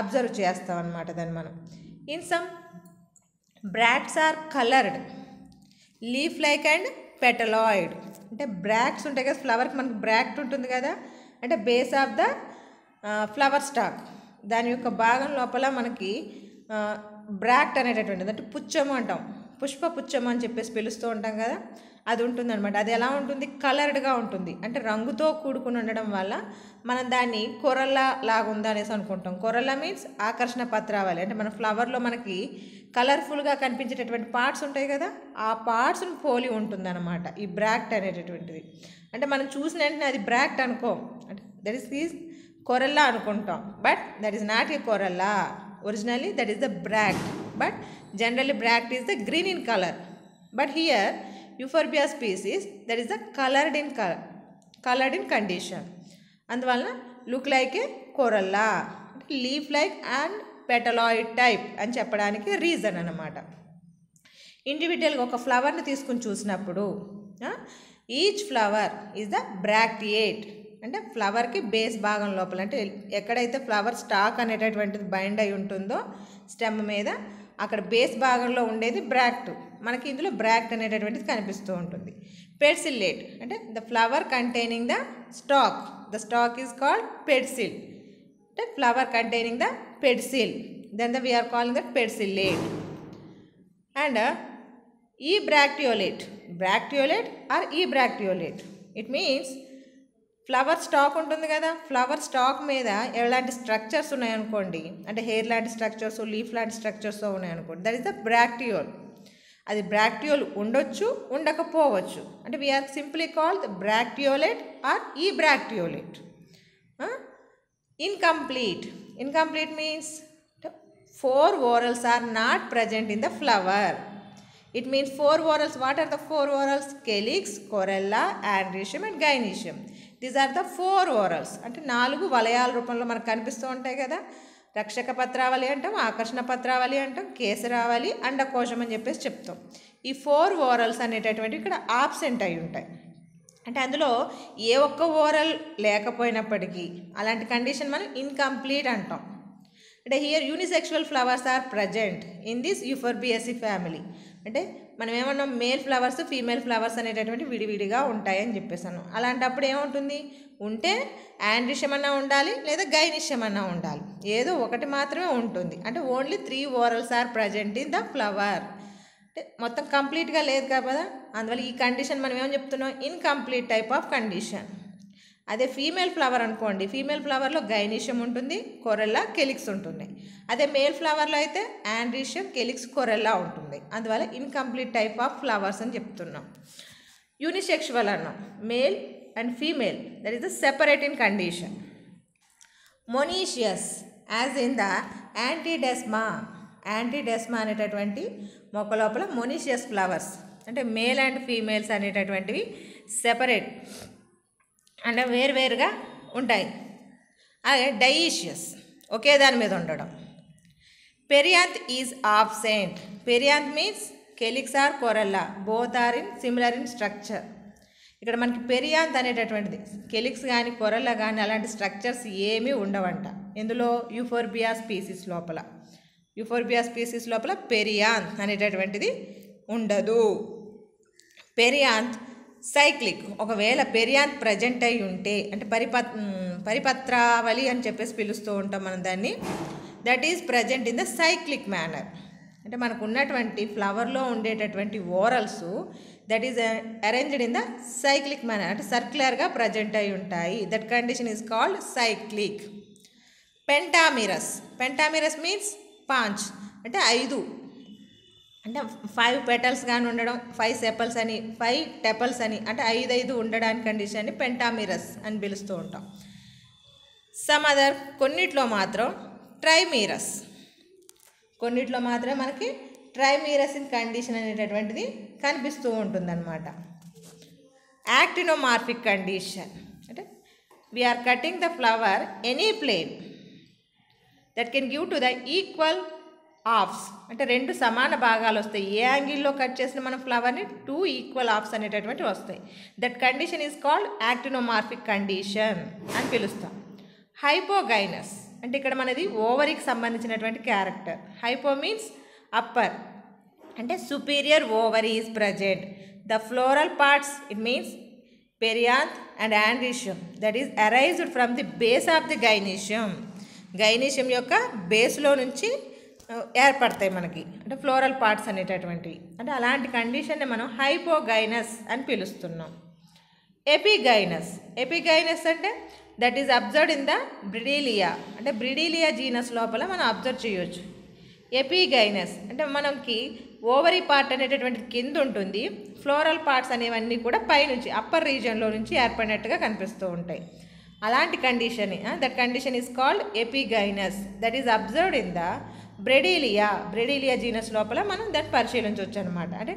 అబ్జర్వ్ చేస్తాం అన్నమాట దాన్ని మనం. In some bracts are coloured leaf like and petaloid. అంటే బ్రాక్ట్స్ ఉంటాయి కదా, ఫ్లవర్కి మనకు బ్రాక్ట్ ఉంటుంది కదా, అంటే base of the flower stock దాని యొక్క భాగం లోపల మనకి బ్రాక్ట్ అనేటటువంటిది అంటే పుచ్చము అంటాం, పుష్ప పుచ్చము అని చెప్పేసి పిలుస్తూ ఉంటాం కదా, అది ఉంటుందన్నమాట. అది ఎలా ఉంటుంది, కలర్డ్గా ఉంటుంది, అంటే రంగుతో కూడుకుని ఉండడం వల్ల మనం దాన్ని కొరల్లా లాగా ఉందా అనేసి అనుకుంటాం. కొరల్లా మీన్స్ ఆకర్షణ పత్రావళి, అంటే మన ఫ్లవర్లో మనకి కలర్ఫుల్గా కనిపించేటటువంటి పార్ట్స్ ఉంటాయి కదా, ఆ పార్ట్స్ని పోలి ఉంటుందన్నమాట ఈ బ్రాక్ట్ అనేటటువంటిది. అంటే మనం చూసిన వెంటనే అది బ్రాక్ట్ అనుకోం, అంటే దట్ ఈస్ కొరల్లా అనుకుంటాం, but that is not a corolla. Originally that is the bract, but generally bract is the green in colour, but here Euphorbia species that is the coloured in condition. అందువలన look like a corolla, leaf like and petaloid type అని చెప్పడానికి reason అన్నమాట. ఇండివిజువల్గా ఒక ఫ్లవర్ని తీసుకుని చూసినప్పుడు each flower is the bracteate, అంటే ఫ్లవర్కి బేస్ భాగం లోపల అంటే ఎక్కడైతే ఫ్లవర్ స్టాక్ అనేటటువంటిది బైండ్ అయి ఉంటుందో స్టెమ్ మీద అక్కడ బేస్ భాగంలో ఉండేది బ్రాక్ట్. మనకి ఇందులో బ్రాక్ట్ అనేటటువంటిది కనిపిస్తూ ఉంటుంది. పెడ్సిల్లేట్ అంటే the flower containing the stalk is called pedicel, అంటే flower containing the pedicel, then we are calling that pedicellate. And bracteolate or ebracteolate, it means flower stock ఉంటుంది కదా, ఫ్లవర్ స్టాక్ మీద ఎలాంటి స్ట్రక్చర్స్ ఉన్నాయనుకోండి, అంటే హెయిర్ లాంటి structures, leaf లాంటి structures ఉన్నాయనుకోండి, దట్ ఈస్ ద బ్రాక్టియోల్. అది బ్రాక్టియోల్ ఉండొచ్చు, ఉండకపోవచ్చు, అంటే we are simply called the bracteolate or ebracteolate. Incomplete means 4 whorls are not present in the flower. It means 4 whorls. What are the 4 whorls? Calyx, corolla, androecium and gynoecium. These are the 4 whorls. అంటే 4 వలయాల రూపంలో మనకు కనిపిస్తూ ఉంటాయి కదా. రక్షక పత్రావళి అంటాం, ఆకర్షణ పత్రావళి అంటాం, కేసరావళి, అండకోశం అని చెప్పేసి చెప్తాం. ఈ 4 whorls అనేటటువంటి ఇక్కడ ఆబ్సెంట్ అయి ఉంటాయి. అంటే అందులో ఏ ఒక్క ఓరల్ లేకపోయినప్పటికీ అలాంటి కండిషన్ మనం ఇన్కంప్లీట్ అంటాం. అంటే here unisexual flowers are present in this Euphorbiaceae family. అంటే మనం ఏమన్నాం, మేల్ ఫ్లవర్స్ ఫీమేల్ ఫ్లవర్స్ అనేటటువంటి విడివిడిగా ఉంటాయని చెప్పేసాను. అలాంటప్పుడు ఏముంటుంది, ఉంటే ఆండ్రిషియం అన్నా ఉండాలి లేదా గైనిషియం అన్నా ఉండాలి, ఏదో ఒకటి మాత్రమే ఉంటుంది. అంటే only 3 whorls are present in the flower. అంటే మొత్తం కంప్లీట్గా లేదు కదా, అందువల్ల ఈ కండిషన్ మనం ఏమని చెప్తున్నాం, ఇన్కంప్లీట్ టైప్ ఆఫ్ కండిషన్. అదే ఫీమేల్ ఫ్లవర్ అనుకోండి, ఫీమేల్ ఫ్లవర్లో గైనీషియం ఉంటుంది, కొరెల్లా, కెలిక్స్ ఉంటుంది. అదే మేల్ ఫ్లవర్లో అయితే ఆండ్రీషియం, కెలిక్స్, కొరెల్లా ఉంటుంది. అందువల్ల ఇన్కంప్లీట్ టైప్ ఆఫ్ ఫ్లవర్స్ అని చెప్తున్నాం. యూనిసెక్షువల్ అన్నాం, male and female, that is the separate in condition. Monoecious as in the Antidesma అనేటటువంటి మొక్క లోపల మొనీషియస్ ఫ్లవర్స్, అంటే మేల్ అండ్ ఫీమేల్స్ అనేటటువంటివి సెపరేట్ అంటే వేరువేరుగా ఉంటాయి. అలాగే డైషియస్ ఒకే దాని మీద ఉండడం. Perianth is absent. Perianth means calyx or corolla, both are in similar in structure. ఇక్కడ మనకి పెరియాంత్ అనేటటువంటిది కెలిక్స్ కానీ కొరెల్లా కానీ అలాంటి స్ట్రక్చర్స్ ఏమీ ఉండవంట. ఇందులో యూఫోర్బియా స్పీసీస్ లోపల పెరియాంత్ అనేటటువంటిది ఉండదు. Perianth cyclic. ఒకవేళ పెరియాంత్ ప్రజెంట్ అయి ఉంటే అంటే పరిపత్రావళి అని చెప్పేసి పిలుస్తూ ఉంటాం మనం దాన్ని. That is present in the cyclic manner. అంటే మనకు ఉన్నటువంటి ఫ్లవర్లో ఉండేటటువంటి whorls that is arranged in the cyclic manner, అంటే సర్క్యులర్గా ప్రజెంట్ అయి ఉంటాయి. That condition is called cyclic. Pentamerous means పాంచ్, అంటే 5 అంటే 5 petals కానీ ఉండడం, 5 సెపల్స్ అని, 5 టెపల్స్ అని, అంటే 5 ఉండడానికి కండిషన్ని పెంటామిరస్ అని పిలుస్తూ ఉంటాం. సమ్ అదర్ కొన్నిట్లో మాత్రం ట్రైమీరస్, కొన్నిట్లో మాత్రమే మనకి ట్రైమీరస్ ఇన్ కండిషన్ అనేటటువంటిది కనిపిస్తూ ఉంటుందన్నమాట. యాక్టినోమార్ఫిక్ కండిషన్ అంటే we are cutting the flower any plane that can give to the equal halves అంటే 2 సమాన భాగాలు వస్తాయి. ఏ యాంగిల్లో కట్ చేసిన మనం ఫ్లవర్ని 2 ఈక్వల్ హాఫ్స్ అనేటటువంటివి వస్తాయి. That condition is called actinomorphic condition అని పిలుస్తాం. హైపోగైనస్ అంటే ఇక్కడ మనది ఓవరీకి సంబంధించినటువంటి క్యారెక్టర్. హైపో మీన్స్ అప్పర్ అంటే superior ovary is present. The floral parts it means perianth and androecium that is arised from the base of the gynoecium. Gynoecium యొక్క బేస్లో నుంచి ఏర్పడతాయి మనకి అంటే ఫ్లోరల్ పార్ట్స్ అనేటటువంటివి. అంటే అలాంటి కండిషన్ని మనం హైపోగైనస్ అని పిలుస్తున్నాం. ఎపిగైనస్ అంటే that is observed in the Bridelia అంటే బ్రిడీలియా జీనస్ లోపల మనం అబ్జర్వ్ చేయొచ్చు. ఎపిగైనస్ అంటే మనకి ఓవరీ పార్ట్ అనేటటువంటిది కింద ఉంటుంది, ఫ్లోరల్ పార్ట్స్ అనేవన్నీ కూడా పైనుంచి అప్పర్ రీజియన్లో నుంచి ఏర్పడినట్టుగా కనిపిస్తూ ఉంటాయి. అలాంటి condition that condition is called epigynous that is observed in the Bridelia genus లోపల మనం దాన్ని పరిశీలించవచ్చు అనమాట. అంటే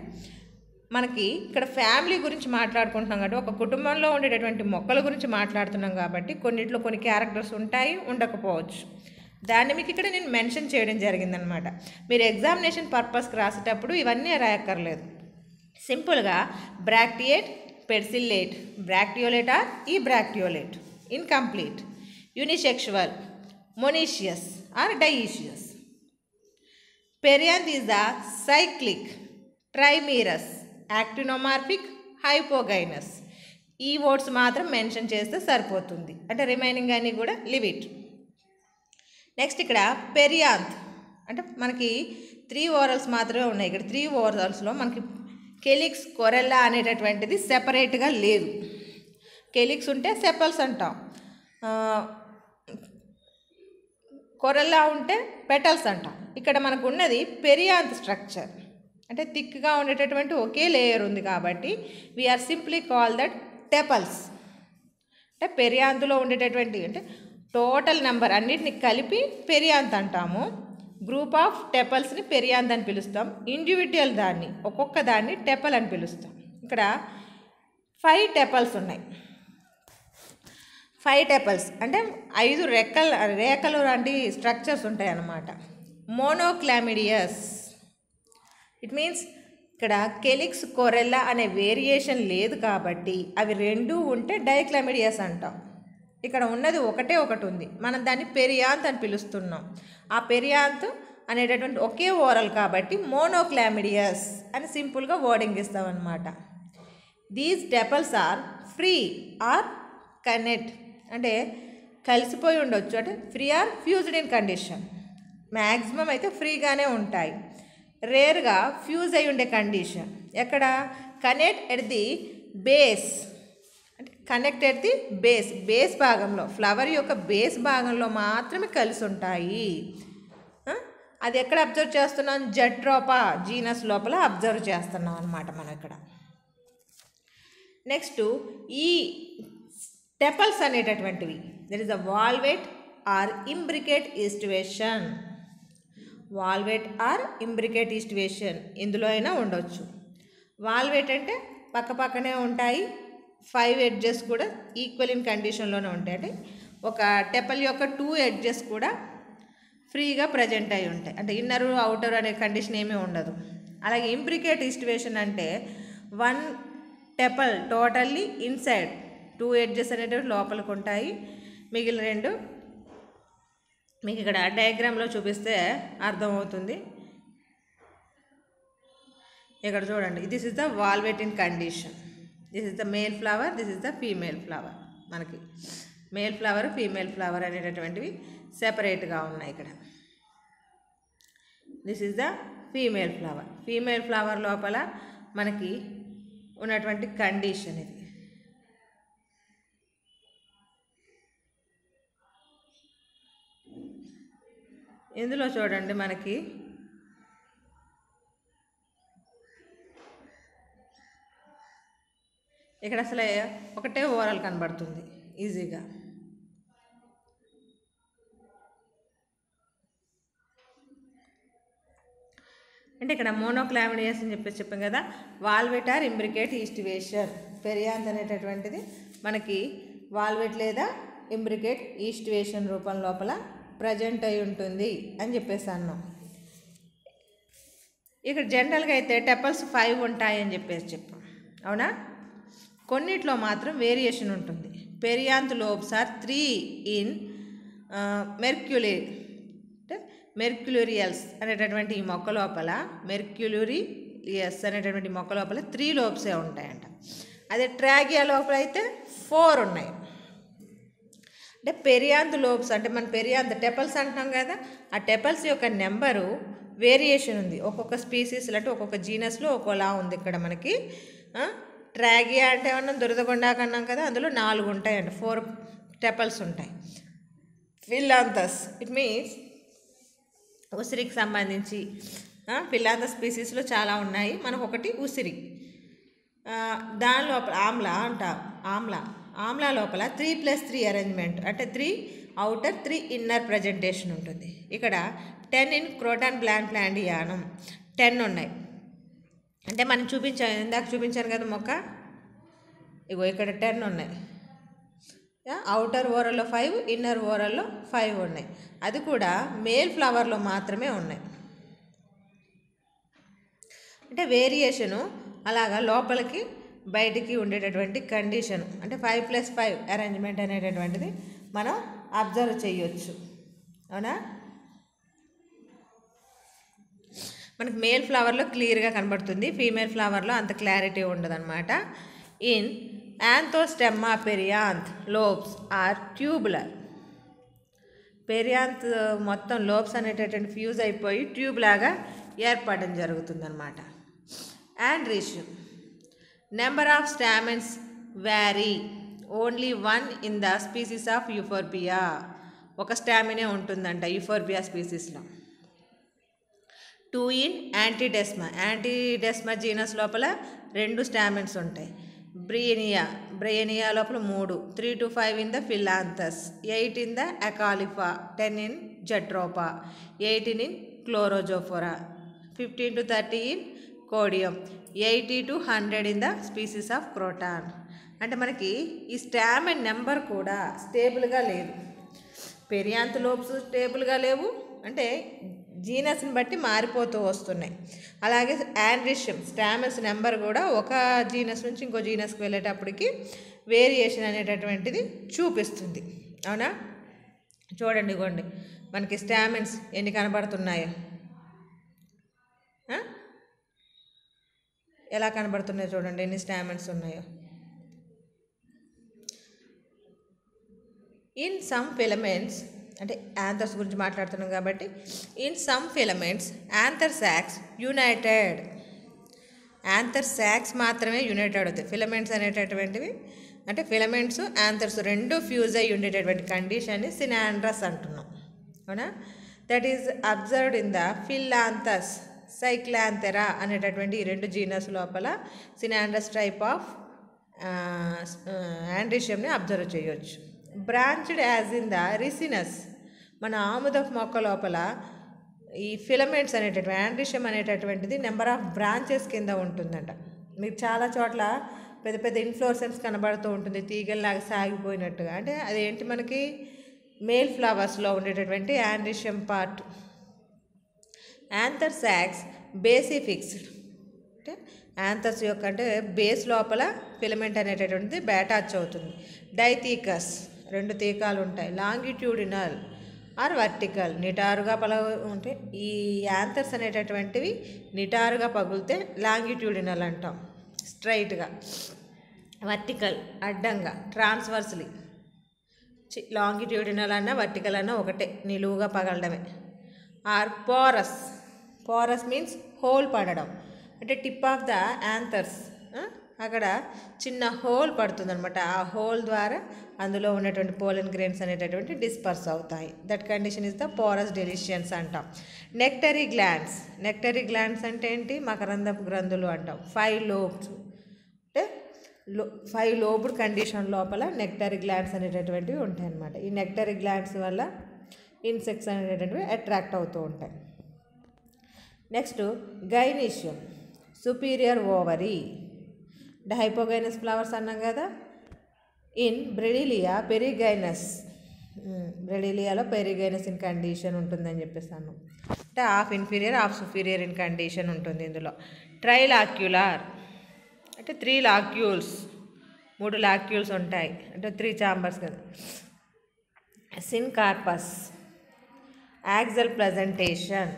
మనకి ఇక్కడ ఫ్యామిలీ గురించి మాట్లాడుకుంటున్నాం కాబట్టి ఒక కుటుంబంలో ఉండేటటువంటి మొక్కల గురించి మాట్లాడుతున్నాం కాబట్టి కొన్నిట్లో కొన్ని క్యారెక్టర్స్ ఉంటాయి, ఉండకపోవచ్చు. దాన్ని మీకు ఇక్కడ నేను మెన్షన్ చేయడం జరిగిందనమాట. మీరు ఎగ్జామినేషన్ పర్పస్కి రాసేటప్పుడు ఇవన్నీ రాయక్కర్లేదు. సింపుల్గా bracteate, పెర్సిల్లేట్, bracteolate or ebracteolate, incomplete, unisexual, monoecious or dioecious. Perianth is the cyclic, trimerous, actinomorphic, hypogynous. ఈ వర్డ్స్ మాత్రం మెన్షన్ చేస్తే సరిపోతుంది. అంటే రిమైనింగ్ అన్నీ కూడా లివ్ ఇట్. నెక్స్ట్ ఇక్కడ పెరియాంత్ అంటే మనకి 3 ఓరల్స్ మాత్రమే ఉన్నాయి. ఇక్కడ 3 ఓరల్స్లో మనకి కెలిక్స్, కొరెల్లా అనేటటువంటిది సెపరేట్గా లేదు. కెలిక్స్ ఉంటే సెపల్స్ అంటాం, కొరెల్లా ఉంటే పెటల్స్ అంటాం. ఇక్కడ మనకు ఉన్నది పెరియాంత్ స్ట్రక్చర్ అంటే థిక్గా ఉండేటటువంటి ఒకే లేయర్ ఉంది కాబట్టి we are simply call that tepals. అంటే పెరియాంత్లో ఉండేటటువంటి అంటే టోటల్ నెంబర్ అన్నిటిని కలిపి పెరియాంత్ అంటాము. గ్రూప్ ఆఫ్ టెపల్స్ని పెరియాంత్ అని పిలుస్తాం. ఇండివిజువల్ దాన్ని ఒక్కొక్క దాన్ని టెపల్ అని పిలుస్తాం. ఇక్కడ 5 టెపల్స్ ఉన్నాయి. 5 టెపల్స్ అంటే 5 రేఖలు లాంటి స్ట్రక్చర్స్ ఉంటాయి అన్నమాట. మోనోక్లామిడియస్ ఇట్ మీన్స్ ఇక్కడ కెలిక్స్, కొరెల్లా అనే వేరియేషన్ లేదు కాబట్టి అవి 2 ఉంటే డైక్లామిడియస్ అంటాం. ఇక్కడ ఉన్నది ఒకటి ఉంది, మనం దాన్ని పెరియాంత్ అని పిలుస్తున్నాం. ఆ పెరియాంత్ అనేటటువంటి ఒకే ఓరల్ కాబట్టి మోనోక్లామిడియస్ అని సింపుల్గా వర్డింగ్ ఇస్తామన్నమాట. These tepals are free or connect అంటే కలిసిపోయి ఉండొచ్చు, అంటే free or fused in condition. Maximum అయితే ఫ్రీగానే ఉంటాయి. రేర్గా ఫ్యూజ్ అయి ఉండే కండిషన్ ఎక్కడ కనెక్ట్ ఎట్ ది బేస్ అంటే కనెక్ట్ ఎట్ ది బేస్ భాగంలో ఫ్లవర్ యొక్క బేస్ భాగంలో మాత్రమే కలిసి ఉంటాయి. అది ఎక్కడ అబ్జర్వ్ చేస్తున్నాం? జట్రోపా జీనస్ లోపల అబ్జర్వ్ చేస్తున్నాం అన్నమాట మనం ఇక్కడ. నెక్స్ట్ ఈ టెపల్స్ అనేటటువంటివి that is the valvate or imbricate aestivation. Valvate or imbricate aestivation ఇందులో అయినా ఉండొచ్చు. వాల్వేట్ అంటే పక్కనే ఉంటాయి, 5 ఎడ్జెస్ కూడా ఈక్వల్ ఇన్ కండిషన్లోనే ఉంటాయి. అంటే ఒక టెపల్ యొక్క 2 ఎడ్జెస్ కూడా ఫ్రీగా ప్రజెంట్ అయి ఉంటాయి, అంటే ఇన్నర్ అవుటర్ అనే కండిషన్ ఏమీ ఉండదు. అలాగే ఇంబ్రికేట్ ఈస్టివేషన్ అంటే 1 టెపల్ టోటల్లీ ఇన్సైడ్, 2 ఎడ్జెస్ అనేటివి లోపలికి ఉంటాయి, మిగిలిన 2 మీకు ఇక్కడ డయాగ్రామ్లో చూపిస్తే అర్థమవుతుంది. ఇక్కడ చూడండి, this is the valvate in condition. This is the male flower, this is the female flower. మనకి మేల్ ఫ్లవర్, ఫీమేల్ ఫ్లవర్ అనేటటువంటివి సెపరేట్గా ఉన్నాయి ఇక్కడ. This is the female flower. Female flower లోపల మనకి ఉన్నటువంటి కండిషన్ ఇది. ఇందులో చూడండి మనకి ఇక్కడ అసలు ఒకటే ఓవరాల్ కనబడుతుంది ఈజీగా. అంటే ఇక్కడ మోనోక్లామిడియస్ అని చెప్పాం కదా. Valvate or imbricate aestivation. Perianth అనేటటువంటిది మనకి వాల్వేట్ లేదా ఇంబ్రికేట్ ఈస్టివేషన్ రూపం లోపల ప్రజెంట్ అయి ఉంటుంది అని చెప్పేసి అన్నాం. ఇక్కడ జనరల్గా అయితే టెపల్స్ 5 ఉంటాయని చెప్పాం, అవునా? కొన్నిట్లో మాత్రం వేరియేషన్ ఉంటుంది. పెరియాంత్ లోబ్స్ ఆర్ 3 ఇన్ మెర్క్యులరియల్స్ అనేటటువంటి ఈ మొక్క లోపల, మెర్క్యులరియస్ అనేటటువంటి మొక్క లోపల 3 లోబ్సే ఉంటాయంట. అదే ట్రాగియా లోపల అయితే 4 ఉన్నాయి. అంటే పెరియాంత్ లోబ్స్ అంటే మన పెరియాంత్ టెపల్స్ అంటున్నాం కదా, ఆ టెపల్స్ యొక్క నెంబరు వేరియేషన్ ఉంది. ఒక్కొక్క స్పీసీస్లో అంటే ఒక్కొక్క జీనస్లో ఒక్కోలా ఉంది. ఇక్కడ మనకి ట్రాగియా అంటే ఏమన్నా దురదగొండాకు అన్నాం కదా, అందులో 4 ఉంటాయండి, 4 టెపల్స్ ఉంటాయి. ఫిలాంథస్ ఇట్ మీన్స్ ఉసిరికి సంబంధించి ఫిలాంథస్ స్పీసీస్లో చాలా ఉన్నాయి. మనకు ఒకటి ఉసిరి, దాని లోపల ఆమ్లా లోపల 3+3 అరేంజ్మెంట్ అంటే 3 అవుటర్ 3 ఇన్నర్ ప్రజెంటేషన్ ఉంటుంది. ఇక్కడ 10 ఇన్ క్రోటాన్ ప్లాంటియానం 10 ఉన్నాయి. అంటే మనం ఇందాక చూపించాను కదా మొక్క, ఇగో ఇక్కడ 10 ఉన్నాయి. అవుటర్ ఓరల్లో 5, ఇన్నర్ ఓరల్లో 5 ఉన్నాయి. అది కూడా మేల్ ఫ్లవర్లో మాత్రమే ఉన్నాయి. అంటే వేరియేషను అలాగా లోపలికి బయటికి ఉండేటటువంటి కండిషన్ అంటే 5+5 అరేంజ్మెంట్ అనేటటువంటిది మనం అబ్జర్వ్ చేయొచ్చు, అవునా? మనకి మేల్ ఫ్లవర్లో క్లియర్గా కనబడుతుంది, ఫీమేల్ ఫ్లవర్లో అంత క్లారిటీ ఉండదన్నమాట. In Anthostemma perianth lobes are tubular. Perianth మొత్తం లోబ్స్ అనేటటువంటి ఫ్యూజ్ అయిపోయి ట్యూబ్ లాగా ఏర్పడడం జరుగుతుందన్నమాట. Androecium number of stamens vary, only 1 in the species of Euphorbia. ఒక స్టామినే ఉంటుందంట యూఫోర్బియా స్పీసీస్లో. 2 ఇన్ యాంటీడెస్మా జీనస్ లోపల 2 స్టామిన్స్ ఉంటాయి. బ్రియనియా లోపల 3, 3 to 5 in the Phyllanthus, 8 in the Acalypha, 10 in Jatropha, 18 in Chrozophora, 15 to 30 in Codiaeum, 80 to 100 in the species of Croton. అంటే మనకి ఈ స్టామిన్ number కూడా స్టేబుల్గా లేదు. పెరియాంత్ లోబ్స్ స్టేబుల్గా లేవు, అంటే జీనస్ని బట్టి మారిపోతూ వస్తున్నాయి. అలాగే ఆండ్రీషియం స్టామిన్స్ నెంబర్ కూడా ఒక జీనస్ నుంచి ఇంకో జీనస్కి వెళ్ళేటప్పటికి వేరియేషన్ అనేటటువంటిది చూపిస్తుంది, అవునా? చూడండి, ఇవ్వండి మనకి స్టామిన్స్ ఎన్ని కనబడుతున్నాయో, ఎలా కనబడుతున్నాయో చూడండి, ఎన్ని స్టామిన్స్ ఉన్నాయో. ఇన్ సమ్ ఫిలమెంట్స్ అంటే యాంథర్స్ గురించి మాట్లాడుతున్నాం కాబట్టి, in some filaments anther socks United. Anther socks మాత్రమే యునైటెడ్ అవుతాయి. ఫిలమెంట్స్ అనేటటువంటివి అంటే ఫిలమెంట్స్ యాంథర్స్ 2 ఫ్యూజ్ అయ్యి ఉండేటటువంటి కండిషన్ని సినాండ్రస్ అంటున్నాం, అవునా? That is observed in the Phyllanthus Cyclanthera అనేటటువంటి ఈ 2 జీనస్ లోపల సినాండ్రస్ టైప్ ఆఫ్ ఆండ్రీషియంని అబ్జర్వ్ చేయొచ్చు. Branched as in the Ricinus, మన ఆముదపు మొక్క లోపల ఈ ఫిలమెంట్స్ అనేటటువంటి ఆండ్రీషియం అనేటటువంటిది నెంబర్ ఆఫ్ బ్రాంచెస్ కింద ఉంటుందంట. మీకు చాలా చోట్ల పెద్ద పెద్ద ఇన్ఫ్లోరెసెన్స్ కనబడుతూ ఉంటుంది, తీగల్లాగా సాగిపోయినట్టుగా. అంటే అదేంటి, మనకి మేల్ ఫ్లవర్స్లో ఉండేటటువంటి ఆండ్రీషియం పార్ట్. యాంథర్ సాక్స్ బేసిఫిక్స్డ్, అంటే యాంథర్స్ యొక్క అంటే బేస్ లోపల ఫిలమెంట్ అనేటటువంటిది బ్యాటాచ్ అవుతుంది. డైథీకస్ 2 తీకాలు ఉంటాయి. లాంగిట్యూడినల్ ఆర్ వర్టికల్, నిటారుగా ఉంటే ఈ యాంథర్స్ అనేటటువంటివి నిటారుగా పగులితే లాంగిట్యూడినల్ అంటాం, స్ట్రైట్గా. వర్టికల్ అడ్డంగా, ట్రాన్స్వర్స్లీ. లాంగిట్యూడినల్ అన్నా వర్టికల్ అన్నా ఒకటే, నిలువుగా పగలడమే. ఆర్ పోరస్ మీన్స్ హోల్ పడడం, అంటే టిప్ ఆఫ్ ద యాంథర్స్ అక్కడ చిన్న హోల్ పడుతుంది అనమాట. ఆ హోల్ ద్వారా అందులో ఉన్నటువంటి పోలెన్ గ్రెయిన్స్ అనేటటువంటి డిస్పర్స్ అవుతాయి. That condition is the porous dehiscence అంటాం. నెక్టరీ గ్లాండ్స్ అంటే ఏంటి, మకరందపు గ్రంథులు అంటాం. 5 లోబ్స్ అంటే 5 లోబ్డ్ కండిషన్ లోపల నెక్టరీ గ్లాండ్స్ అనేటటువంటివి ఉంటాయి అన్నమాట. ఈ నెక్టరీ గ్లాండ్స్ వల్ల ఇన్సెక్ట్స్ అనేటటువంటివి అట్రాక్ట్ అవుతూ ఉంటాయి. Next gynoecium, superior ovary. అంటే హైపోగైనస్ ఫ్లవర్స్ అన్నాం కదా. ఇన్ బ్రెడిలియా పెరిగైనస్, బ్రెడిలియాలో పెరిగైనస్ ఇన్ కండిషన్ ఉంటుందని చెప్పేసాను. అంటే అంటే half inferior half superior in condition ఉంటుంది ఇందులో. ట్రైలాక్యులార్ అంటే 3 లాక్యూల్స్, 3 లాక్యూల్స్ ఉంటాయి, అంటే 3 ఛాంబర్స్ కదా. Syncarpous, axile placentation,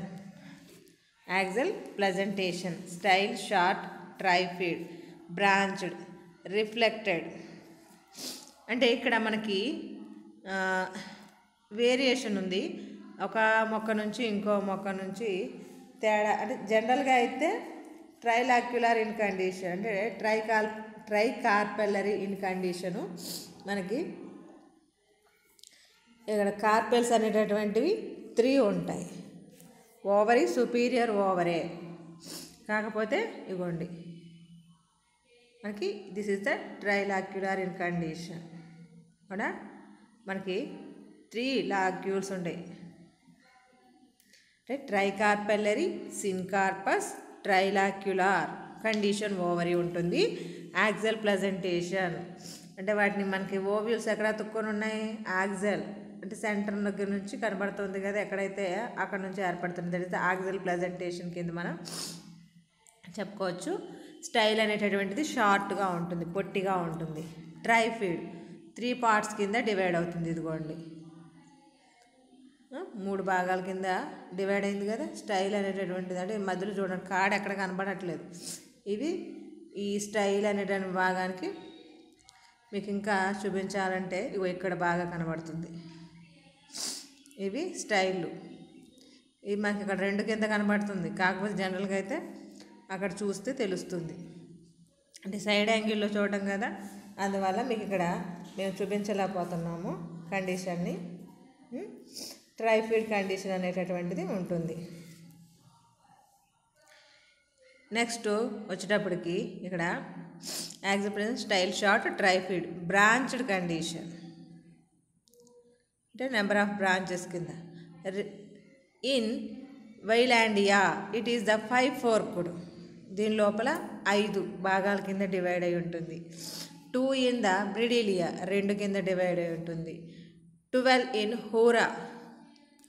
axile placentation, style short, trifid, branched, reflexed. అంటే ఇక్కడ మనకి వేరియేషన్ ఉంది, ఒక మొక్క నుంచి ఇంకో మొక్క నుంచి తేడా. అంటే జనరల్గా అయితే ట్రైలాక్యులర్ ఇన్ కండిషన్ అంటే ట్రైకార్పెల్లరీ ఇన్ కండిషను. మనకి ఇక్కడ కార్పెల్స్ అనేటటువంటివి 3 ఉంటాయి, ఓవరీ, సుపీరియర్ ఓవరే. కాకపోతే ఇగోండి మనకి this is the trilocular in condition. కూడా మనకి 3 లాక్యూల్స్ ఉంటాయి, అంటే tricarpellary, syncarpous, trilocular condition ovary ఉంటుంది. యాక్సల్ ప్లజెంటేషన్ అంటే వాటిని మనకి ఓవ్యూల్స్ ఎక్కడ తుక్కొని ఉన్నాయి, యాక్సల్ అంటే సెంటర్ దగ్గర నుంచి కనబడుతుంది కదా, ఎక్కడైతే అక్కడ నుంచి ఏర్పడుతుంది. దట్ ఈస్ ద యాక్సల్ ప్లజెంటేషన్ కింద మనం చెప్పుకోవచ్చు. స్టైల్ అనేటటువంటిది షార్ట్గా ఉంటుంది, పొట్టిగా ఉంటుంది. ట్రైఫీడ్ 3 పార్ట్స్ కింద డివైడ్ అవుతుంది. ఇదిగోండి 3 భాగాల కింద డివైడ్ అయింది కదా స్టైల్ అనేటటువంటిది. అంటే మధ్యలో చూడండి కాడ ఎక్కడ కనబడట్లేదు. ఇది ఈ స్టైల్ అనేటువంటి భాగానికి మీకు ఇంకా చూపించాలంటే ఇగో ఇక్కడ బాగా కనబడుతుంది. ఇవి స్టైళ్ళు, ఇవి మనకి ఇక్కడ 2 కింద కనబడుతుంది, కాకపోతే జనరల్గా అయితే అక్కడ చూస్తే తెలుస్తుంది. అంటే సైడ్ యాంగిల్లో చూడటం కదా, అందువల్ల మీకు ఇక్కడ మేము చూపించలేకపోతున్నాము కండిషన్ని. ట్రైఫీడ్ కండిషన్ అనేటటువంటిది ఉంటుంది. నెక్స్ట్ వచ్చేటప్పటికి ఇక్కడ axile style short, trifid, branched condition అంటే నెంబర్ ఆఫ్ బ్రాంచెస్ కింద. In Wielandia it is the 5 forked, దీని లోపల 5 భాగాల కింద డివైడ్ అయి ఉంటుంది. 2 ఇన్ ద బ్రిడిలియా 2 కింద డివైడ్ అయి ఉంటుంది. 12 ఇన్ హోరా,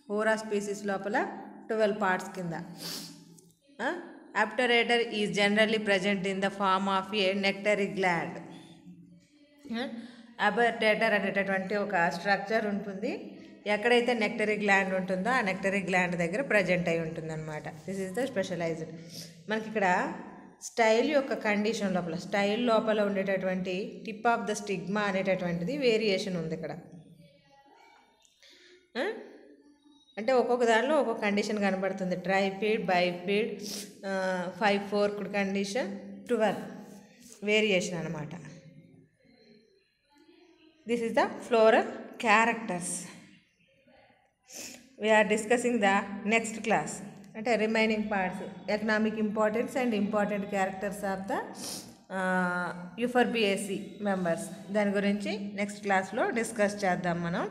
హోరా స్పీసీస్ లోపల 12 పార్ట్స్ కింద. Obturator is generally present in the form of a nectary gland. Obturator అనేటటువంటి ఒక స్ట్రక్చర్ ఉంటుంది, ఎక్కడైతే నెక్టరీ గ్లాండ్ ఉంటుందో ఆ నెక్టరీ గ్లాండ్ దగ్గర ప్రజెంట్ అయి ఉంటుంది అనమాట. This is the specialized. మనకి ఇక్కడ స్టైల్ యొక్క కండిషన్ లోపల, స్టైల్ లోపల ఉండేటటువంటి టిప్ ఆఫ్ ద స్టిగ్మా అనేటటువంటిది వేరియేషన్ ఉంది ఇక్కడ. అంటే ఒక్కొక్క దానిలో ఒక్కొక్క కండిషన్ కనబడుతుంది. Trifid, bifid, 5 forked condition, 12 variation అనమాట. This is the floral characters. We are discussing the next class అంటే remaining parts, economic importance and important characters of the Euphorbiaceae members. దాని గురించి నెక్స్ట్ క్లాస్లో డిస్కస్ చేద్దాం మనం.